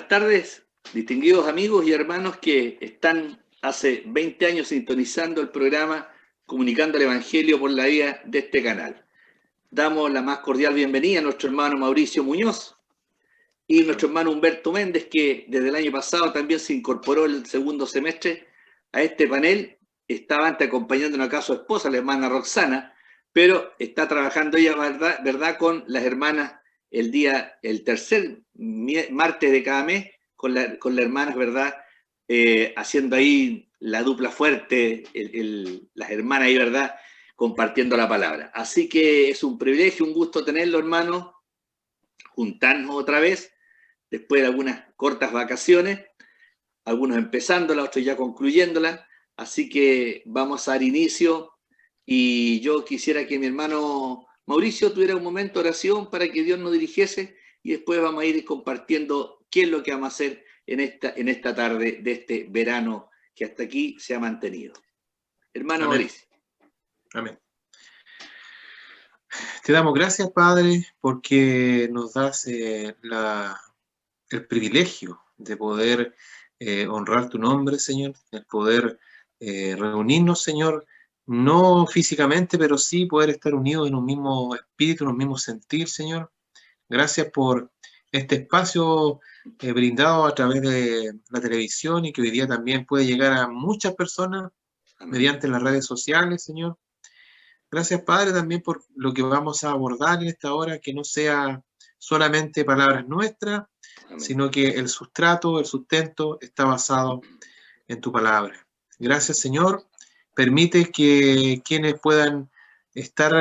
buenas tardes, distinguidos amigos y hermanos que están hace 20 años sintonizando el programa Comunicando el Evangelio por la vía de este canal. Damos la más cordial bienvenida a nuestro hermano Mauricio Muñoz y nuestro hermano Humberto Méndez, que desde el año pasado también se incorporó el segundo semestre a este panel. Estaba antes acompañando acá a su esposa, la hermana Roxana, pero está trabajando ella, ¿verdad? Con las hermanas el tercer martes de cada mes, con las hermanas, ¿verdad? Haciendo ahí la dupla fuerte, las hermanas ahí, ¿verdad? Compartiendo la palabra. Así que es un privilegio, un gusto tenerlo, hermanos, juntarnos otra vez, después de algunas cortas vacaciones, algunos empezándolas, otros ya concluyéndolas. Así que vamos a dar inicio y yo quisiera que mi hermano Mauricio tuviera un momento de oración para que Dios nos dirigiese y después vamos a ir compartiendo qué es lo que vamos a hacer en esta tarde de este verano que hasta aquí se ha mantenido. Hermano Amén. Mauricio. Amén. Te damos gracias, Padre, porque nos das el privilegio de poder honrar tu nombre, Señor, el poder reunirnos, Señor, no físicamente, pero sí poder estar unidos en un mismo espíritu, en un mismo sentir, Señor. Gracias por este espacio brindado a través de la televisión y que hoy día también puede llegar a muchas personas mediante las redes sociales, Señor. Gracias, Padre, también por lo que vamos a abordar en esta hora, que no sea solamente palabras nuestras, Amén. Sino que el sustrato, el sustento está basado en tu palabra. Gracias, Señor. Permite que quienes puedan estar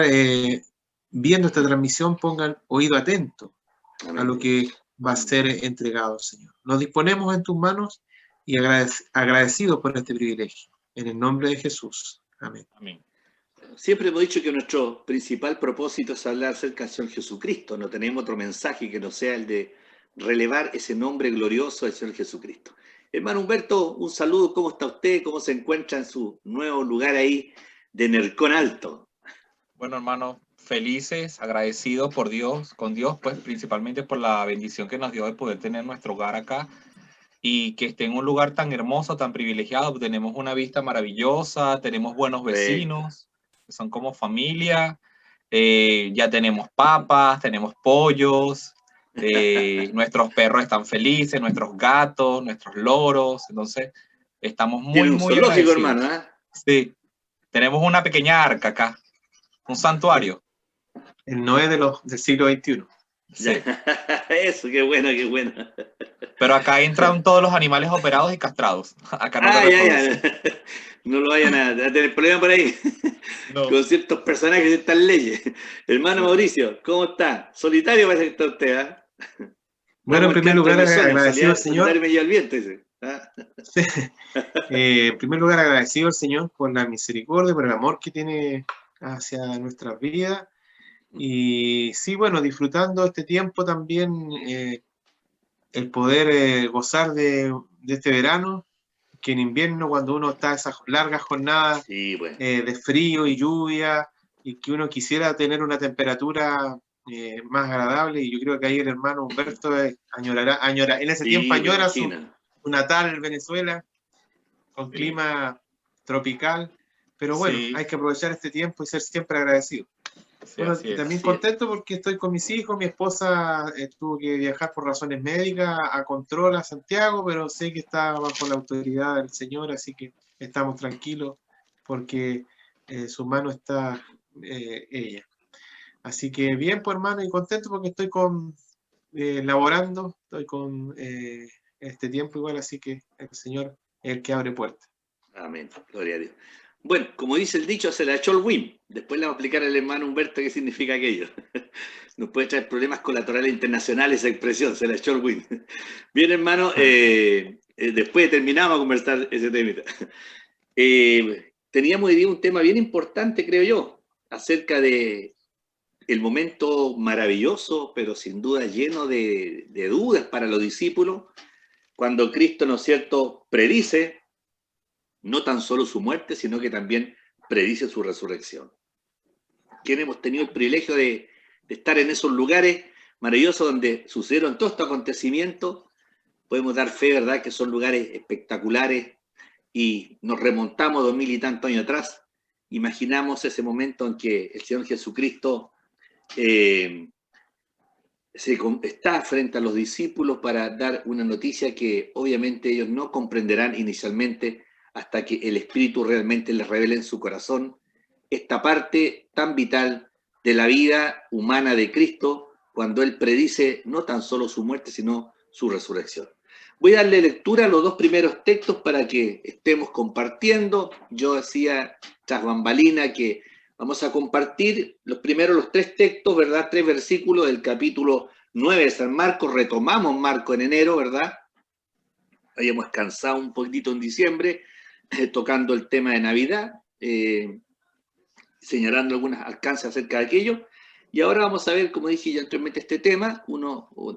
viendo esta transmisión pongan oído atento Amén. a lo que va a ser entregado, Señor. Nos disponemos en tus manos y agradecidos por este privilegio. En el nombre de Jesús. Amén. Amén. Siempre hemos dicho que nuestro principal propósito es hablar acerca del Señor Jesucristo. No tenemos otro mensaje que no sea el de relevar ese nombre glorioso del Señor Jesucristo. Hermano Humberto, un saludo. ¿Cómo está usted? ¿Cómo se encuentra en su nuevo lugar ahí de Nercón Alto? Bueno, hermano, felices, agradecidos por Dios, con Dios, pues principalmente por la bendición que nos dio de poder tener nuestro hogar acá y que esté en un lugar tan hermoso, tan privilegiado. Tenemos una vista maravillosa, tenemos buenos vecinos, que son como familia, ya tenemos papas, tenemos pollos, nuestros perros están felices, nuestros gatos, nuestros loros, entonces estamos Tiene un muy zoológico, agradecidos. hermano, ¿eh? Sí, tenemos una pequeña arca acá, un santuario. El Noé del siglo XXI. Sí. Eso, qué bueno, qué bueno. Pero acá entran todos los animales operados y castrados. Acá no lo reproducen. Ya. No lo vayan a tener problema por ahí. No. Con ciertos personajes de estas leyes. Hermano Sí. Mauricio, ¿cómo está? Solitario parece que está usted, ¿ah? Bueno, en primer lugar, agradecido al Señor. Solitario me lleva el viento, dice. ¿Ah? Sí. En primer lugar, agradecido al Señor por la misericordia, por el amor que tiene hacia nuestras vidas. Y sí, bueno, disfrutando este tiempo también, el poder gozar de este verano, que en invierno, cuando uno está esas largas jornadas Sí, bueno. de frío y lluvia, y que uno quisiera tener una temperatura más agradable, y yo creo que ahí el hermano Humberto añora, en ese tiempo añora su natal Venezuela, con clima tropical, pero bueno, hay que aprovechar este tiempo y ser siempre agradecido. Sí, bueno, también contento porque estoy con mis hijos, mi esposa tuvo que viajar por razones médicas a Control, a Santiago, pero sé que está bajo la autoridad del Señor, así que estamos tranquilos porque en su mano está ella. Así que bien, pues hermano, y contento porque estoy laborando, estoy con este tiempo igual, así que el Señor es el que abre puertas. Amén, gloria a Dios. Bueno, como dice el dicho, se la echó el win. Después le vamos a explicar al hermano Humberto qué significa aquello. Nos puede traer problemas colaterales internacionales esa expresión, se la echó el win. Bien, hermano, después terminamos a conversar ese tema. Teníamos hoy día un tema bien importante, creo yo, acerca de el momento maravilloso, pero sin duda lleno de dudas para los discípulos, cuando Cristo, ¿no es cierto?, predice no tan solo su muerte, sino que también predice su resurrección. Quienes hemos tenido el privilegio de estar en esos lugares maravillosos donde sucedieron todos estos acontecimientos, podemos dar fe, ¿verdad?, que son lugares espectaculares y nos remontamos 2000 y tantos años atrás. Imaginamos ese momento en que el Señor Jesucristo está frente a los discípulos para dar una noticia que obviamente ellos no comprenderán inicialmente hasta que el Espíritu realmente les revele en su corazón esta parte tan vital de la vida humana de Cristo, cuando Él predice no tan solo su muerte, sino su resurrección. Voy a darle lectura a los dos primeros textos para que estemos compartiendo. Yo decía tras bambalina que vamos a compartir los tres textos, ¿verdad? 3 versículos del capítulo 9 de San Marcos. Retomamos Marcos en enero, ¿verdad? Habíamos descansado un poquitito en diciembre, tocando el tema de Navidad, señalando algunos alcances acerca de aquello. Y ahora vamos a ver, como dije ya anteriormente, este tema,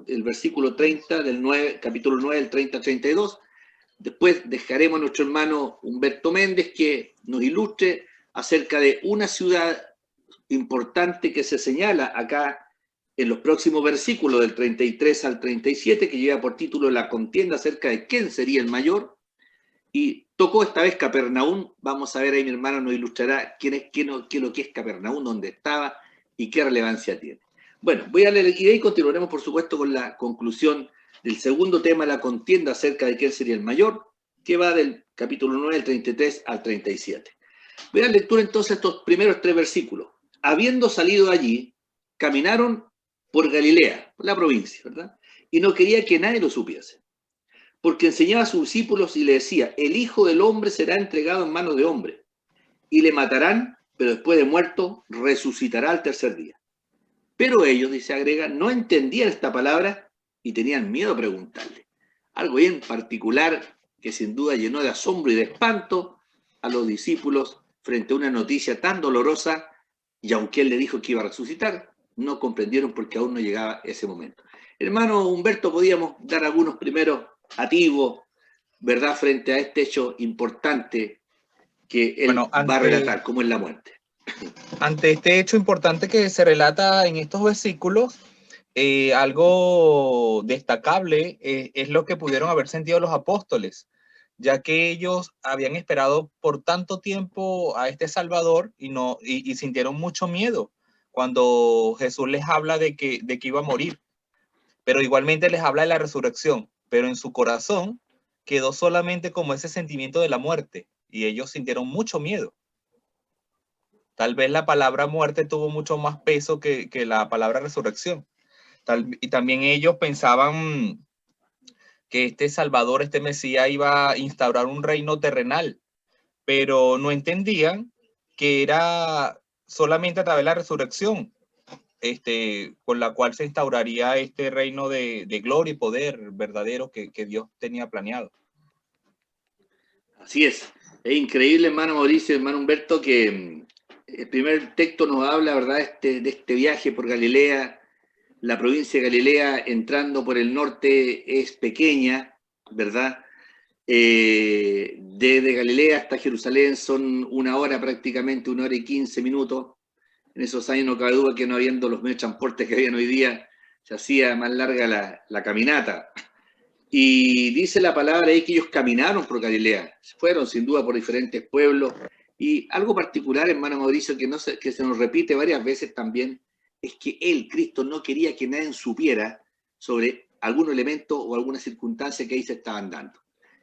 el versículo 30 del 9, capítulo 9, del 30 al 32. Después dejaremos a nuestro hermano Humberto Méndez que nos ilustre acerca de una ciudad importante que se señala acá en los próximos versículos del 33 al 37, que lleva por título La contienda acerca de quién sería el mayor. Y tocó esta vez Capernaum. Vamos a ver ahí, mi hermano nos ilustrará qué es lo que es Capernaum, dónde estaba y qué relevancia tiene. Bueno, voy a leer y de ahí continuaremos, por supuesto, con la conclusión del segundo tema, la contienda acerca de quién sería el mayor, que va del capítulo 9, del 33 al 37. Voy a dar lectura entonces estos primeros 3 versículos. Habiendo salido allí, caminaron por Galilea, por la provincia, ¿verdad? Y no quería que nadie lo supiese, porque enseñaba a sus discípulos y le decía: el Hijo del Hombre será entregado en manos de hombre, y le matarán, pero después de muerto resucitará al tercer día. Pero ellos, dice, agrega, no entendían esta palabra y tenían miedo a preguntarle. Algo bien particular que sin duda llenó de asombro y de espanto a los discípulos frente a una noticia tan dolorosa, y aunque él le dijo que iba a resucitar, no comprendieron porque aún no llegaba ese momento. Hermano Humberto, podíamos dar algunos primeros atisbos, ¿verdad?, frente a este hecho importante que él va a relatar, como es la muerte. Ante este hecho importante que se relata en estos versículos, algo destacable es lo que pudieron haber sentido los apóstoles, ya que ellos habían esperado por tanto tiempo a este Salvador y sintieron mucho miedo cuando Jesús les habla de que iba a morir, pero igualmente les habla de la resurrección, pero en su corazón quedó solamente como ese sentimiento de la muerte y ellos sintieron mucho miedo. Tal vez la palabra muerte tuvo mucho más peso que la palabra resurrección. Y también ellos pensaban que este Salvador, este Mesías, iba a instaurar un reino terrenal, pero no entendían que era solamente a través de la resurrección, con la cual se instauraría este reino de gloria y poder verdadero que Dios tenía planeado. Así es increíble, hermano Mauricio, hermano Humberto, que el primer texto nos habla, ¿verdad?, de este viaje por Galilea. La provincia de Galilea, entrando por el norte, es pequeña, ¿verdad? Desde Galilea hasta Jerusalén son 1 hora prácticamente, 1 hora y 15 minutos. En esos años no cabe duda que no habiendo los medios de transporte que habían hoy día, se hacía más larga la caminata. Y dice la palabra ahí que ellos caminaron por Galilea, fueron sin duda por diferentes pueblos. Y algo particular, hermano Mauricio, que se nos repite varias veces también, es que él, Cristo, no quería que nadie supiera sobre algún elemento o alguna circunstancia que ahí se estaban dando.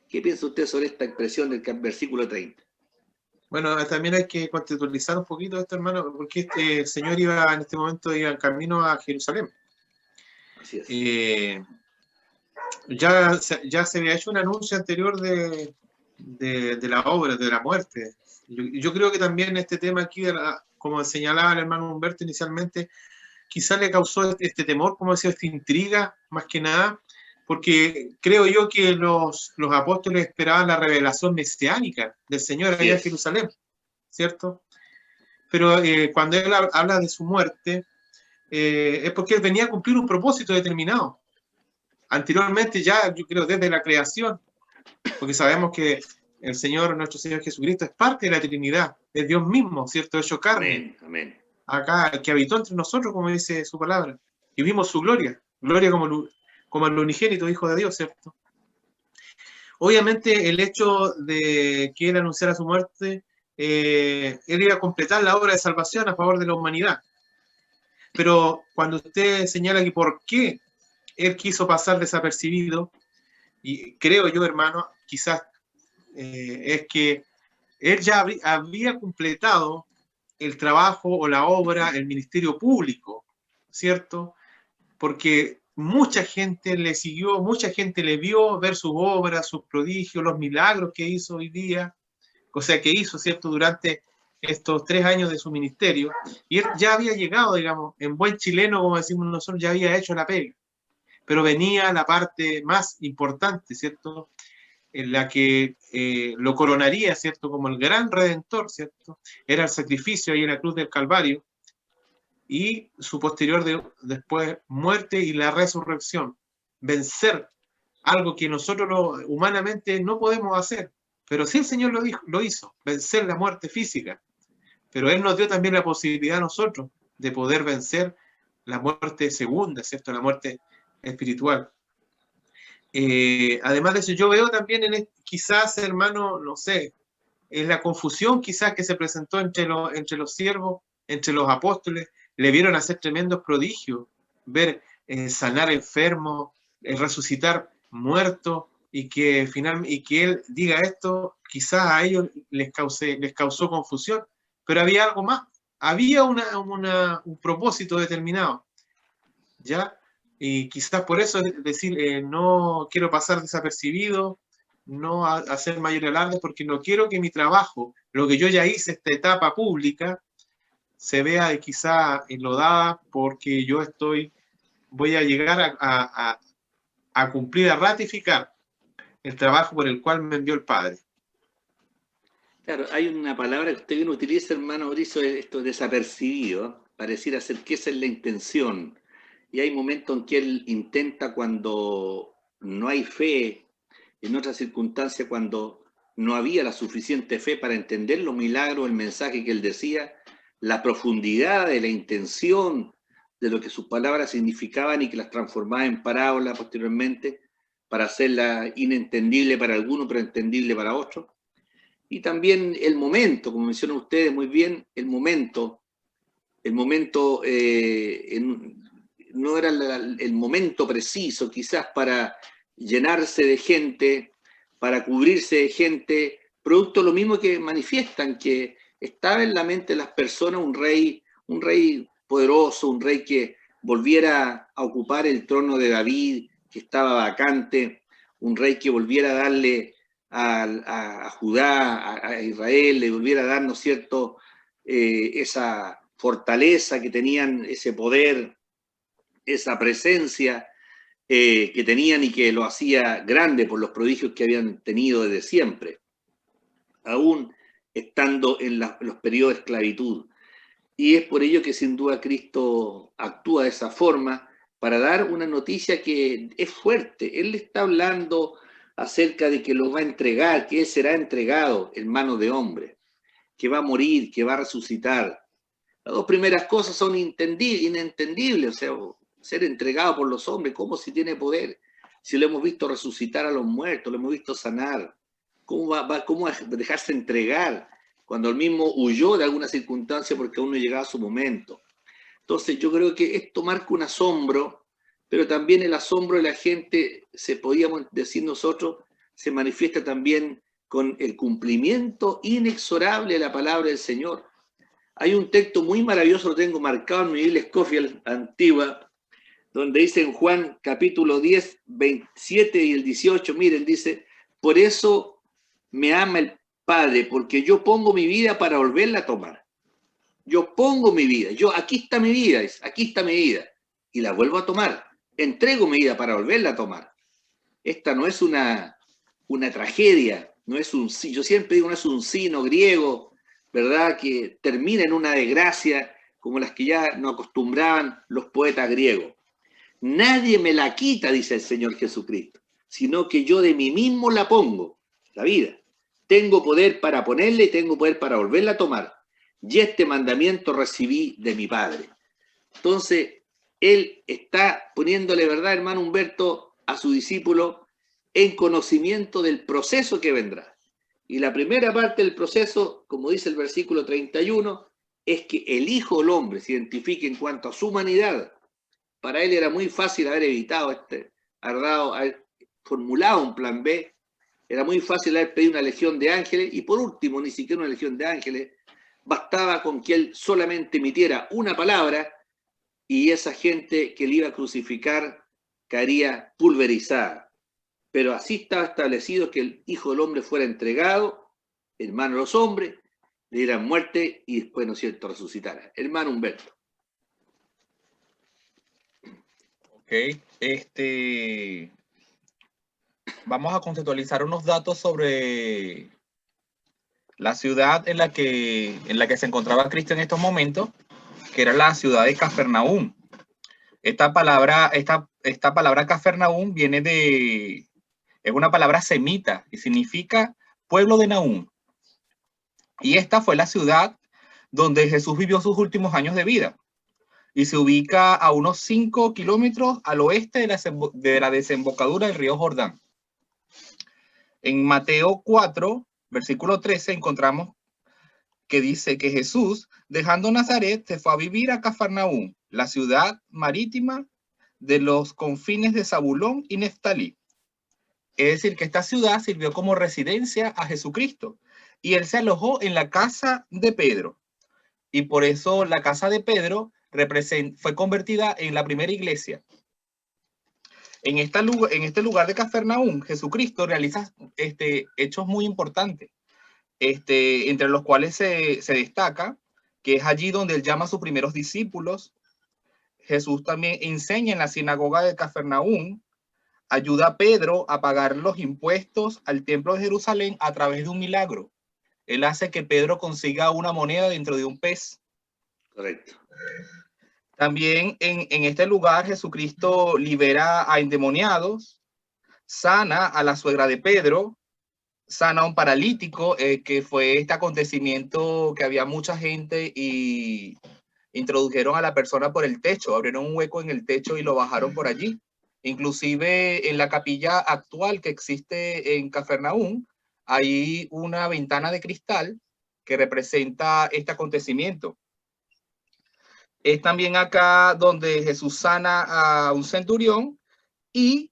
¿Qué piensa usted sobre esta expresión del versículo 30? Bueno, también hay que contextualizar un poquito esto, hermano, porque este señor iba en este momento en camino a Jerusalén. Así es. Ya se había hecho un anuncio anterior de la obra, de la muerte. Yo creo que también este tema aquí, como señalaba el hermano Humberto inicialmente, quizás le causó este temor, como decía, esta intriga, más que nada, porque creo yo que los apóstoles esperaban la revelación mesiánica del Señor allá en Jerusalén, ¿cierto? Pero cuando él habla de su muerte, es porque él venía a cumplir un propósito determinado. Anteriormente ya, yo creo, desde la creación, porque sabemos que el Señor, nuestro Señor Jesucristo, es parte de la Trinidad, es Dios mismo, ¿cierto? Hecho carne. Amén, amén. Acá, que habitó entre nosotros, como dice su palabra, y vimos su gloria como el unigénito Hijo de Dios, ¿cierto? Obviamente el hecho de que él anunciara su muerte, él iba a completar la obra de salvación a favor de la humanidad. Pero cuando usted señala que por qué él quiso pasar desapercibido, y creo yo, hermano, quizás es que él ya había completado el trabajo o la obra, el ministerio público, ¿cierto? Porque mucha gente le siguió, mucha gente le vio ver sus obras, sus prodigios, los milagros que hizo hoy día, o sea, que hizo, ¿cierto?, durante estos 3 años de su ministerio, y él ya había llegado, digamos, en buen chileno, como decimos nosotros, ya había hecho la pega, pero venía la parte más importante, ¿cierto?, en la que lo coronaría, ¿cierto?, como el gran redentor, ¿cierto?, era el sacrificio ahí en la cruz del Calvario, y su posterior después muerte y la resurrección, vencer algo que nosotros humanamente no podemos hacer, pero sí el Señor lo hizo, vencer la muerte física, pero Él nos dio también la posibilidad a nosotros de poder vencer la muerte segunda, ¿cierto?, la muerte espiritual. Además de eso, yo veo también quizás, hermano, no sé, en la confusión quizás que se presentó entre los siervos, entre los apóstoles, le vieron hacer tremendos prodigios, ver sanar enfermos, resucitar muertos, y que él diga esto, quizás a ellos les causó confusión, pero había algo más, había un propósito determinado, ¿ya? Y quizás por eso es decir, no quiero pasar desapercibido, no hacer mayor alarde, porque no quiero que mi trabajo, lo que yo ya hice, esta etapa pública, se vea quizá enlodada porque yo voy a llegar a cumplir, a ratificar el trabajo por el cual me envió el Padre. Claro, hay una palabra que usted bien utiliza, hermano Mauricio, esto desapercibido, pareciera ser que esa es la intención. Y hay momentos en que él intenta, cuando no hay fe, en otras circunstancias cuando no había la suficiente fe para entender los milagros, el mensaje que él decía, la profundidad de la intención de lo que sus palabras significaban, y que las transformaba en parábola posteriormente para hacerla inentendible para algunos, pero entendible para otros. Y también el momento, como mencionan ustedes muy bien, el momento no era el momento preciso quizás para llenarse de gente, para cubrirse de gente, producto de lo mismo que manifiestan, que estaba en la mente de las personas un rey poderoso, un rey que volviera a ocupar el trono de David, que estaba vacante, un rey que volviera a darle a Judá, a Israel, le volviera a dar, ¿no es cierto?, esa fortaleza que tenían, ese poder, esa presencia que tenían, y que lo hacía grande por los prodigios que habían tenido desde siempre, aún estando en los periodos de esclavitud. Y es por ello que sin duda Cristo actúa de esa forma para dar una noticia que es fuerte. Él le está hablando acerca de que lo va a entregar, que él será entregado en manos de hombre, que va a morir, que va a resucitar. Las dos primeras cosas son inentendibles, o sea, ser entregado por los hombres, ¿cómo si tiene poder? Si lo hemos visto resucitar a los muertos, lo hemos visto sanar, ¿cómo va a dejarse entregar cuando él mismo huyó de alguna circunstancia porque aún no llegaba su momento? Entonces yo creo que esto marca un asombro, pero también el asombro de la gente, podíamos decir nosotros, se manifiesta también con el cumplimiento inexorable de la palabra del Señor. Hay un texto muy maravilloso, lo tengo marcado en mi Biblia Scofield antigua, donde dice en Juan capítulo 10, 27 y el 18, miren, dice, por eso me ama el Padre, porque yo pongo mi vida para volverla a tomar. Yo pongo mi vida, aquí está mi vida, aquí está mi vida, y la vuelvo a tomar. Entrego mi vida para volverla a tomar. Esta no es una tragedia, no es yo siempre digo, no es un sino griego, ¿verdad?, que termina en una desgracia como las que ya nos acostumbraban los poetas griegos. Nadie me la quita, dice el Señor Jesucristo, sino que yo de mí mismo la pongo, la vida. Tengo poder para ponerla y tengo poder para volverla a tomar. Y este mandamiento recibí de mi Padre. Entonces, él está poniéndole, ¿verdad, hermano Humberto, a su discípulo en conocimiento del proceso que vendrá. Y la primera parte del proceso, como dice el versículo 31, es que el Hijo del Hombre se identifique en cuanto a su humanidad. Para él era muy fácil haber evitado haber formulado un plan B, era muy fácil haber pedido una legión de ángeles, y por último, ni siquiera una legión de ángeles, bastaba con que él solamente emitiera una palabra y esa gente que le iba a crucificar caería pulverizada. Pero así estaba establecido que el Hijo del Hombre fuera entregado en manos de los hombres, le dieran muerte y después, ¿no es cierto?, resucitara. Hermano Humberto. Ok, vamos a contextualizar unos datos sobre la ciudad en la que se encontraba Cristo en estos momentos, que era la ciudad de Cafarnaúm. Esta palabra Cafarnaúm es una palabra semita y significa pueblo de Nahum. Y esta fue la ciudad donde Jesús vivió sus últimos años de vida. Y se ubica a unos 5 kilómetros al oeste de la desembocadura del río Jordán. En Mateo 4, versículo 13, encontramos que dice que Jesús, dejando Nazaret, se fue a vivir a Cafarnaúm, la ciudad marítima de los confines de Zabulón y Neftalí. Es decir, que esta ciudad sirvió como residencia a Jesucristo y él se alojó en la casa de Pedro. Y por eso la casa de Pedro fue convertida en la primera iglesia. En este lugar de Cafarnaúm, Jesucristo realiza hechos muy importantes, entre los cuales se destaca que es allí donde él llama a sus primeros discípulos. Jesús también enseña en la sinagoga de Cafarnaúm, ayuda a Pedro a pagar los impuestos al templo de Jerusalén a través de un milagro. Él hace que Pedro consiga una moneda dentro de un pez. Correcto. También en este lugar Jesucristo libera a endemoniados, sana a la suegra de Pedro, sana a un paralítico, que fue este acontecimiento que había mucha gente y introdujeron a la persona por el techo, abrieron un hueco en el techo y lo bajaron por allí. Inclusive en la capilla actual que existe en Cafarnaúm, hay una ventana de cristal que representa este acontecimiento. Es también acá donde Jesús sana a un centurión y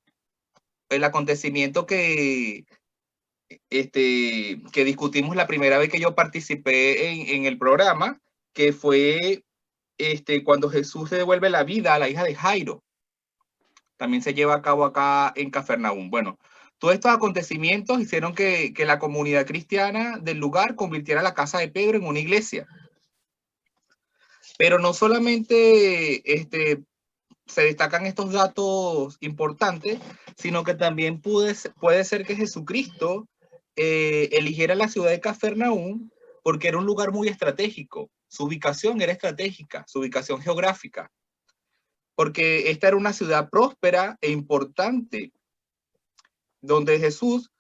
el acontecimiento que discutimos la primera vez que yo participé en el programa, que fue cuando Jesús se devuelve la vida a la hija de Jairo. También se lleva a cabo acá en Cafarnaúm. Bueno, todos estos acontecimientos hicieron que la comunidad cristiana del lugar convirtiera la casa de Pedro en una iglesia. Pero no solamente se destacan estos datos importantes, sino que también puede ser que Jesucristo eligiera la ciudad de Cafarnaúm porque era un lugar muy estratégico. Su ubicación era estratégica, su ubicación geográfica, porque esta era una ciudad próspera e importante, donde Jesús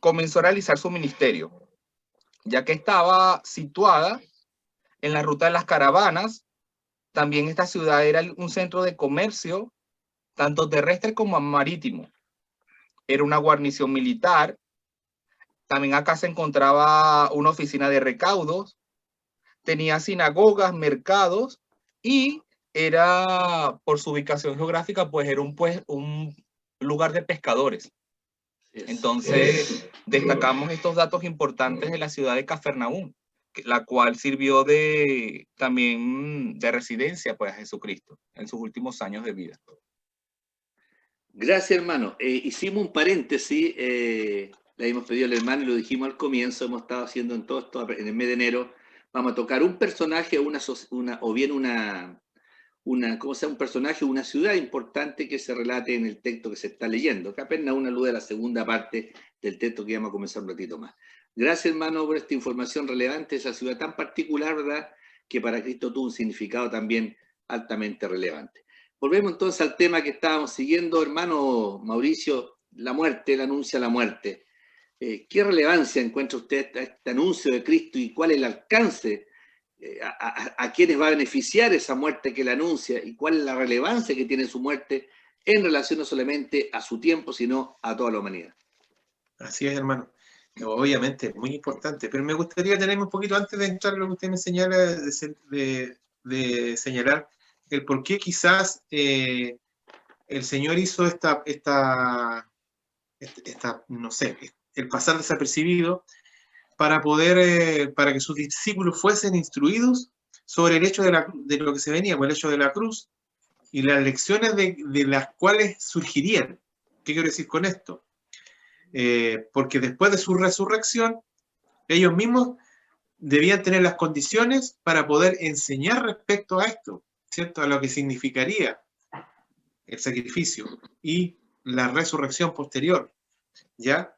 comenzó a realizar su ministerio, ya que estaba situada en la ruta de las caravanas. También esta ciudad era un centro de comercio, tanto terrestre como marítimo. Era una guarnición militar. También acá se encontraba una oficina de recaudos. Tenía sinagogas, mercados y era, por su ubicación geográfica, pues era un lugar de pescadores. Entonces, destacamos estos datos importantes de la ciudad de Cafarnaúm, la cual sirvió también de residencia pues, a Jesucristo en sus últimos años de vida. Gracias, hermano. Hicimos un paréntesis, le habíamos pedido al hermano y lo dijimos al comienzo, hemos estado haciendo en todo esto, en el mes de enero, vamos a tocar un personaje un personaje o una ciudad importante que se relate en el texto que se está leyendo, que apenas una luz de la segunda parte del texto que vamos a comenzar un ratito más. Gracias, hermano, por esta información relevante de esa ciudad tan particular, ¿verdad?, que para Cristo tuvo un significado también altamente relevante. Volvemos entonces al tema que estábamos siguiendo, hermano Mauricio, la muerte, él anuncia la muerte. ¿Qué relevancia encuentra usted a este anuncio de Cristo y cuál es el alcance? ¿A quiénes va a beneficiar esa muerte que él anuncia y cuál es la relevancia que tiene su muerte en relación no solamente a su tiempo, sino a toda la humanidad. Así es, hermano. Obviamente es muy importante, pero me gustaría tenerme un poquito antes de entrar en lo que usted me señala, de señalar el por qué quizás el Señor hizo no sé, el pasar desapercibido para poder, para que sus discípulos fuesen instruidos sobre el hecho de lo que se venía, el hecho de la cruz y las lecciones de las cuales surgirían. ¿Qué quiero decir con esto? Porque después de su resurrección, ellos mismos debían tener las condiciones para poder enseñar respecto a esto, ¿cierto? A lo que significaría el sacrificio y la resurrección posterior, ¿ya?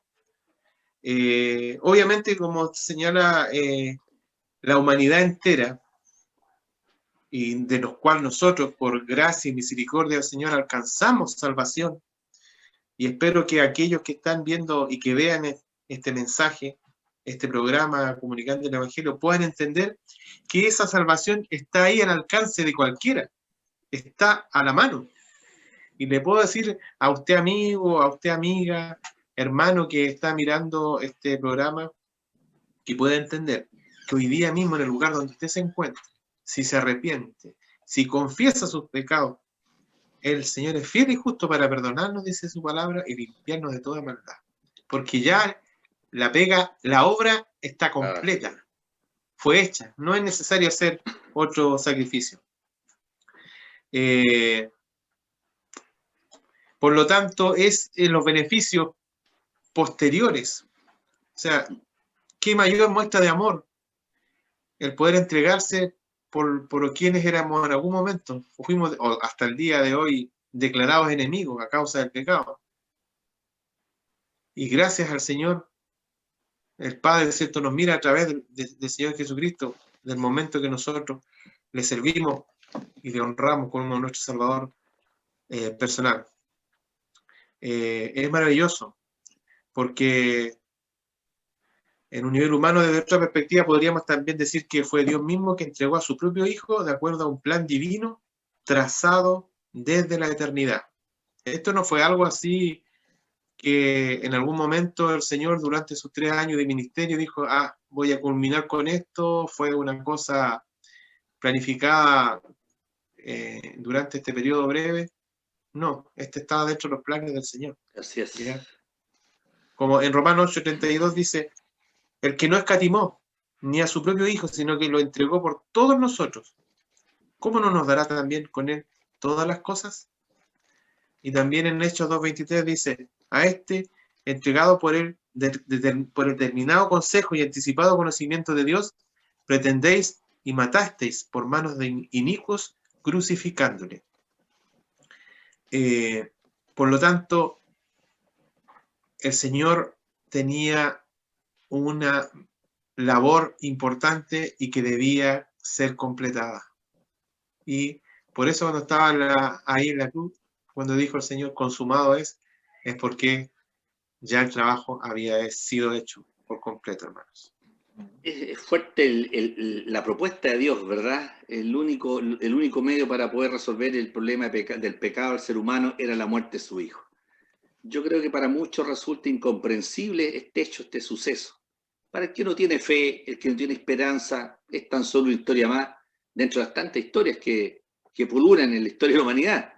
Obviamente, como señala la humanidad entera, y de los cuales nosotros, por gracia y misericordia del Señor, alcanzamos salvación, y espero que aquellos que están viendo y que vean este mensaje, este programa Comunicando el Evangelio, puedan entender que esa salvación está ahí al alcance de cualquiera, está a la mano. Y le puedo decir a usted amigo, a usted amiga, hermano que está mirando este programa, que pueda entender que hoy día mismo en el lugar donde usted se encuentra, si se arrepiente, si confiesa sus pecados, el Señor es fiel y justo para perdonarnos, dice su palabra, y limpiarnos de toda maldad. Porque ya la obra está completa, fue hecha, no es necesario hacer otro sacrificio. Por lo tanto, es en los beneficios posteriores. O sea, qué mayor muestra de amor el poder entregarse por quienes éramos en algún momento, o fuimos o hasta el día de hoy declarados enemigos a causa del pecado. Y gracias al Señor, el Padre, ¿cierto?, nos mira a través del Señor Jesucristo, del momento que nosotros le servimos y le honramos como nuestro Salvador personal. Es maravilloso, porque en un nivel humano, desde otra perspectiva, podríamos también decir que fue Dios mismo que entregó a su propio Hijo de acuerdo a un plan divino trazado desde la eternidad. Esto no fue algo así que en algún momento el Señor durante sus 3 años de ministerio dijo, voy a culminar con esto, fue una cosa planificada durante este periodo breve. No, estaba dentro de los planes del Señor. Así es. ¿Ya? Como en Romanos 8:32 dice, el que no escatimó ni a su propio Hijo, sino que lo entregó por todos nosotros, ¿cómo no nos dará también con él todas las cosas? Y también en Hechos 2:23 dice, a este, entregado por él, por determinado consejo y anticipado conocimiento de Dios, pretendéis y matasteis por manos de inicuos, crucificándole. Por lo tanto, el Señor tenía una labor importante y que debía ser completada. Y por eso cuando estaba ahí en la cruz, cuando dijo el Señor, consumado es porque ya el trabajo había sido hecho por completo, hermanos. Es fuerte la propuesta de Dios, ¿verdad? El único medio para poder resolver el problema del pecado del ser humano era la muerte de su Hijo. Yo creo que para muchos resulta incomprensible este hecho, este suceso. Para el que no tiene fe, el que no tiene esperanza, es tan solo una historia más dentro de las tantas historias que pululan en la historia de la humanidad,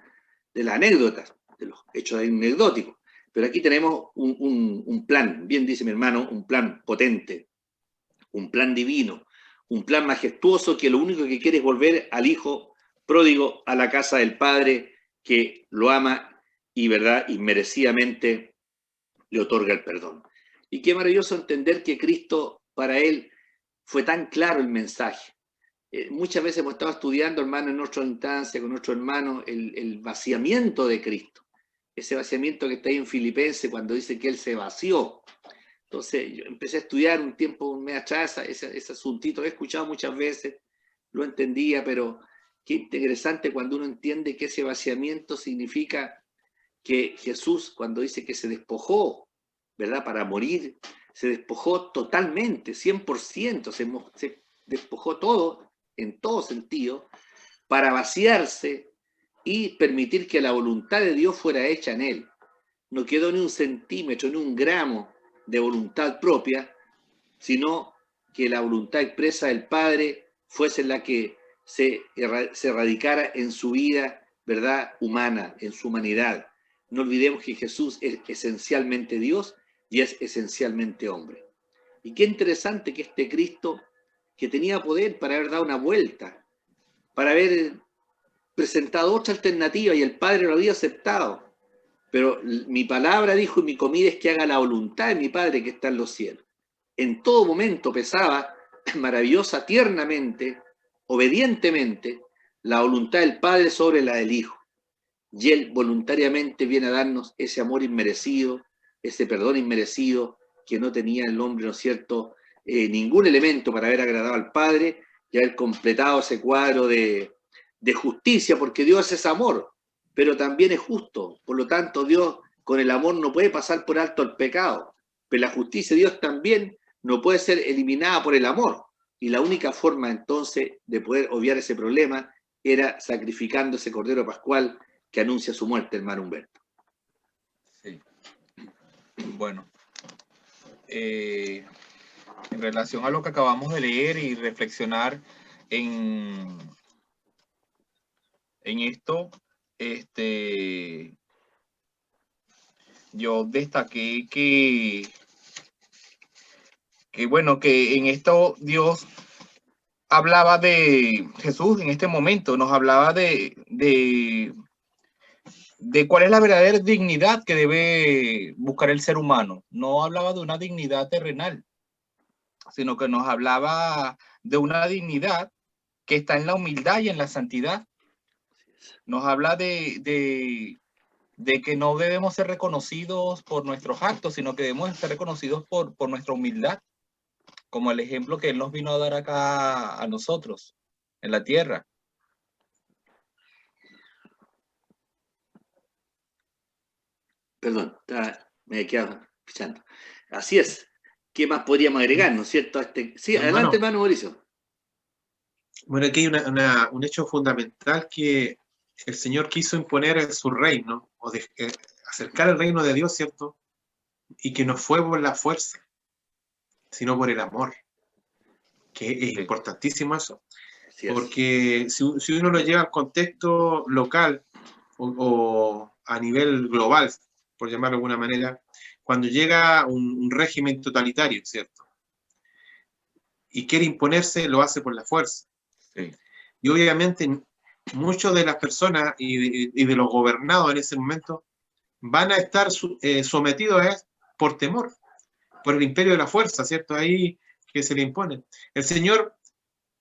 de las anécdotas, de los hechos anecdóticos. Pero aquí tenemos un plan, bien dice mi hermano, un plan potente, un plan divino, un plan majestuoso que lo único que quiere es volver al hijo pródigo a la casa del Padre que lo ama y, ¿verdad?, inmerecidamente le otorga el perdón. Y qué maravilloso entender que Cristo, para él, fue tan claro el mensaje. Muchas veces hemos estado estudiando, hermano, en nuestra instancia, con nuestro hermano, el vaciamiento de Cristo. Ese vaciamiento que está ahí en Filipenses cuando dice que él se vació. Entonces, yo empecé a estudiar un mes atrás, ese asuntito, he escuchado muchas veces, lo entendía, pero qué interesante cuando uno entiende que ese vaciamiento significa que Jesús, cuando dice que se despojó, ¿verdad?, para morir, se despojó totalmente, 100%, se despojó todo, en todo sentido, para vaciarse y permitir que la voluntad de Dios fuera hecha en él. No quedó ni un centímetro, ni un gramo de voluntad propia, sino que la voluntad expresa del Padre fuese la que se radicara en su vida, ¿verdad?, humana, en su humanidad. No olvidemos que Jesús es esencialmente Dios y es esencialmente hombre. Y qué interesante que este Cristo, que tenía poder para haber dado una vuelta, para haber presentado otra alternativa, y el Padre lo había aceptado. Pero mi palabra, dijo, y mi comida es que haga la voluntad de mi Padre que está en los cielos. En todo momento pesaba maravillosa, tiernamente, obedientemente, la voluntad del Padre sobre la del Hijo. Y Él voluntariamente viene a darnos ese amor inmerecido, ese perdón inmerecido que no tenía el hombre, ¿no es cierto?, ningún elemento para haber agradado al Padre y haber completado ese cuadro de justicia, porque Dios es amor, pero también es justo. Por lo tanto, Dios con el amor no puede pasar por alto el pecado, pero la justicia de Dios también no puede ser eliminada por el amor. Y la única forma entonces de poder obviar ese problema era sacrificando ese Cordero Pascual que anuncia su muerte, hermano Humberto. Sí. Bueno, en relación a lo que acabamos de leer y reflexionar en esto, yo destaqué que bueno, que en esto Dios hablaba de Jesús en este momento, nos hablaba de cuál es la verdadera dignidad que debe buscar el ser humano. No hablaba de una dignidad terrenal, sino que nos hablaba de una dignidad que está en la humildad y en la santidad. Nos habla de que no debemos ser reconocidos por nuestros actos, sino que debemos ser reconocidos por nuestra humildad, como el ejemplo que Él nos vino a dar acá a nosotros, en la tierra. Perdón, me he quedado escuchando. Así es. ¿Qué más podríamos agregar, no es cierto? Sí, hermano, adelante, hermano Mauricio. Bueno, aquí hay un hecho fundamental que el Señor quiso imponer en su reino, o acercar el reino de Dios, ¿cierto? Y que no fue por la fuerza, sino por el amor, que es importantísimo eso. Porque si uno lo lleva al contexto local o a nivel global, por llamarlo de alguna manera, cuando llega un régimen totalitario, ¿cierto?, y quiere imponerse, lo hace por la fuerza. Sí. Y obviamente muchas de las personas y de los gobernados en ese momento van a estar sometidos a por temor, por el imperio de la fuerza, ¿cierto? Ahí que se le impone. El Señor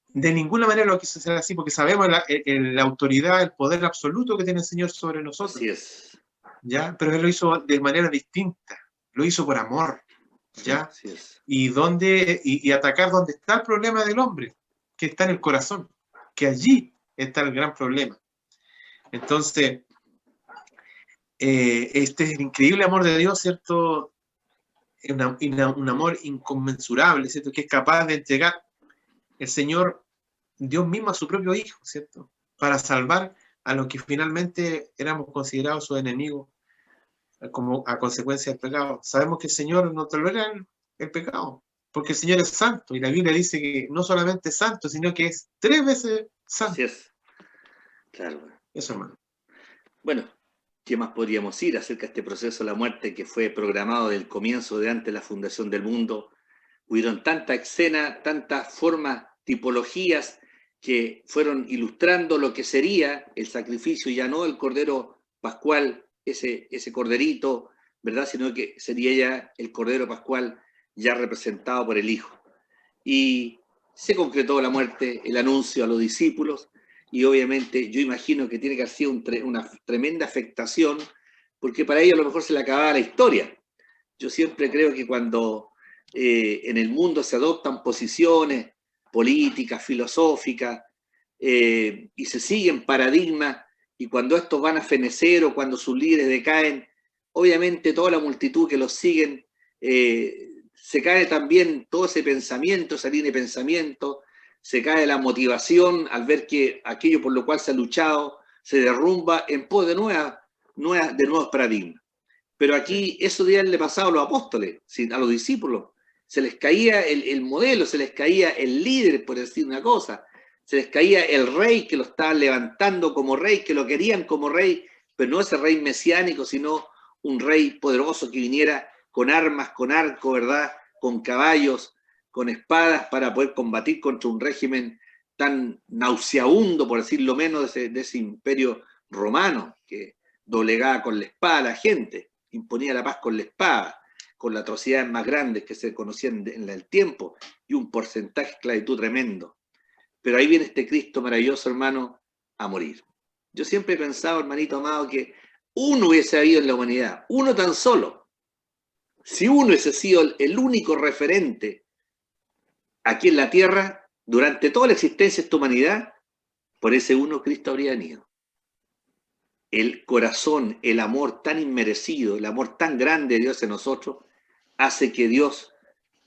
de ninguna manera lo quiso hacer así, porque sabemos la autoridad, el poder absoluto que tiene el Señor sobre nosotros. Así es. ¿Ya? Pero Él lo hizo de manera distinta, lo hizo por amor, ¿ya? Así es. Y atacar donde está el problema del hombre, que está en el corazón, que allí está el gran problema. Entonces, este es el increíble amor de Dios, ¿cierto? Un amor inconmensurable, ¿cierto? Que es capaz de entregar el Señor, Dios mismo, a su propio Hijo, ¿cierto? Para salvar a los que finalmente éramos considerados sus enemigos como a consecuencia del pecado. Sabemos que el Señor no tolera el pecado, porque el Señor es santo, y la Biblia dice que no solamente es santo, sino que es 3 veces santo. Así es. Claro. Eso, hermano. Bueno, ¿qué más podríamos ir acerca de este proceso de la muerte que fue programado desde el comienzo, de antes de la fundación del mundo? Hubieron tantas escenas, tantas formas, tipologías que fueron ilustrando lo que sería el sacrificio, ya no el Cordero Pascual, ese corderito, ¿verdad? Sino que sería ya el Cordero Pascual ya representado por el Hijo. Y se concretó la muerte, el anuncio a los discípulos, y obviamente yo imagino que tiene que haber sido una tremenda afectación, porque para ellos a lo mejor se le acababa la historia. Yo siempre creo que cuando en el mundo se adoptan posiciones políticas, filosóficas, y se siguen paradigmas, y cuando estos van a fenecer o cuando sus líderes decaen, obviamente toda la multitud que los siguen, se cae también todo ese pensamiento, esa línea de pensamiento, se cae la motivación al ver que aquello por lo cual se ha luchado se derrumba en pos de nuevos paradigmas. Pero aquí eso ya le pasaba a los apóstoles, a los discípulos. Se les caía el modelo, se les caía el líder, por decir una cosa. Se les caía el rey que lo estaban levantando como rey, que lo querían como rey, pero no ese rey mesiánico, sino un rey poderoso que viniera con armas, con arco, ¿verdad? Con caballos, con espadas, para poder combatir contra un régimen tan nauseabundo, por decirlo menos, de ese imperio romano, que doblegaba con la espada a la gente, imponía la paz con la espada, con las atrocidades más grandes que se conocían en el tiempo, y un porcentaje de esclavitud tremendo. Pero ahí viene este Cristo maravilloso, hermano, a morir. Yo siempre he pensado, hermanito amado, que uno hubiese habido en la humanidad, uno tan solo. Si uno hubiese sido el único referente aquí en la tierra, durante toda la existencia de esta humanidad, por ese uno Cristo habría venido. El corazón, el amor tan inmerecido, el amor tan grande de Dios en nosotros, hace que Dios,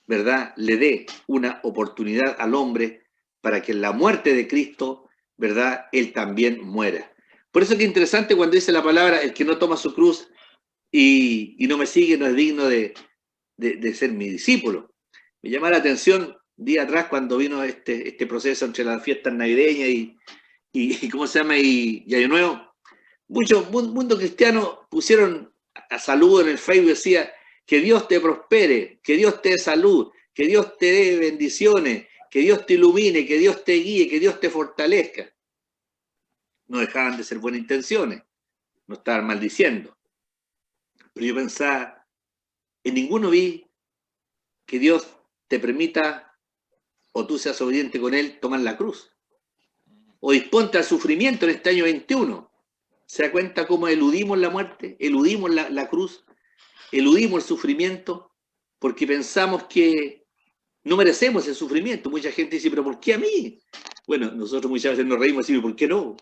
¿verdad?, le dé una oportunidad al hombre para que en la muerte de Cristo, ¿verdad?, él también muera. Por eso que es interesante cuando dice la palabra, el que no toma su cruz y no me sigue no es digno de ser mi discípulo. Me llama la atención día atrás cuando vino este proceso entre las fiestas navideñas y ¿cómo se llama? Y Año Nuevo. Muchos mundo cristiano pusieron a saludo en el Facebook, decía que Dios te prospere, que Dios te dé salud, que Dios te dé bendiciones, que Dios te ilumine, que Dios te guíe, que Dios te fortalezca. No dejaban de ser buenas intenciones, no estaban maldiciendo. Pero yo pensaba, en ninguno vi que Dios te permita, o tú seas obediente con Él, tomar la cruz. O disponte al sufrimiento en este año 21. ¿Se da cuenta cómo eludimos la muerte? Eludimos la cruz, eludimos el sufrimiento, porque pensamos que no merecemos ese sufrimiento. Mucha gente dice, ¿pero por qué a mí? Bueno, nosotros muchas veces nos reímos y decimos, ¿por qué no?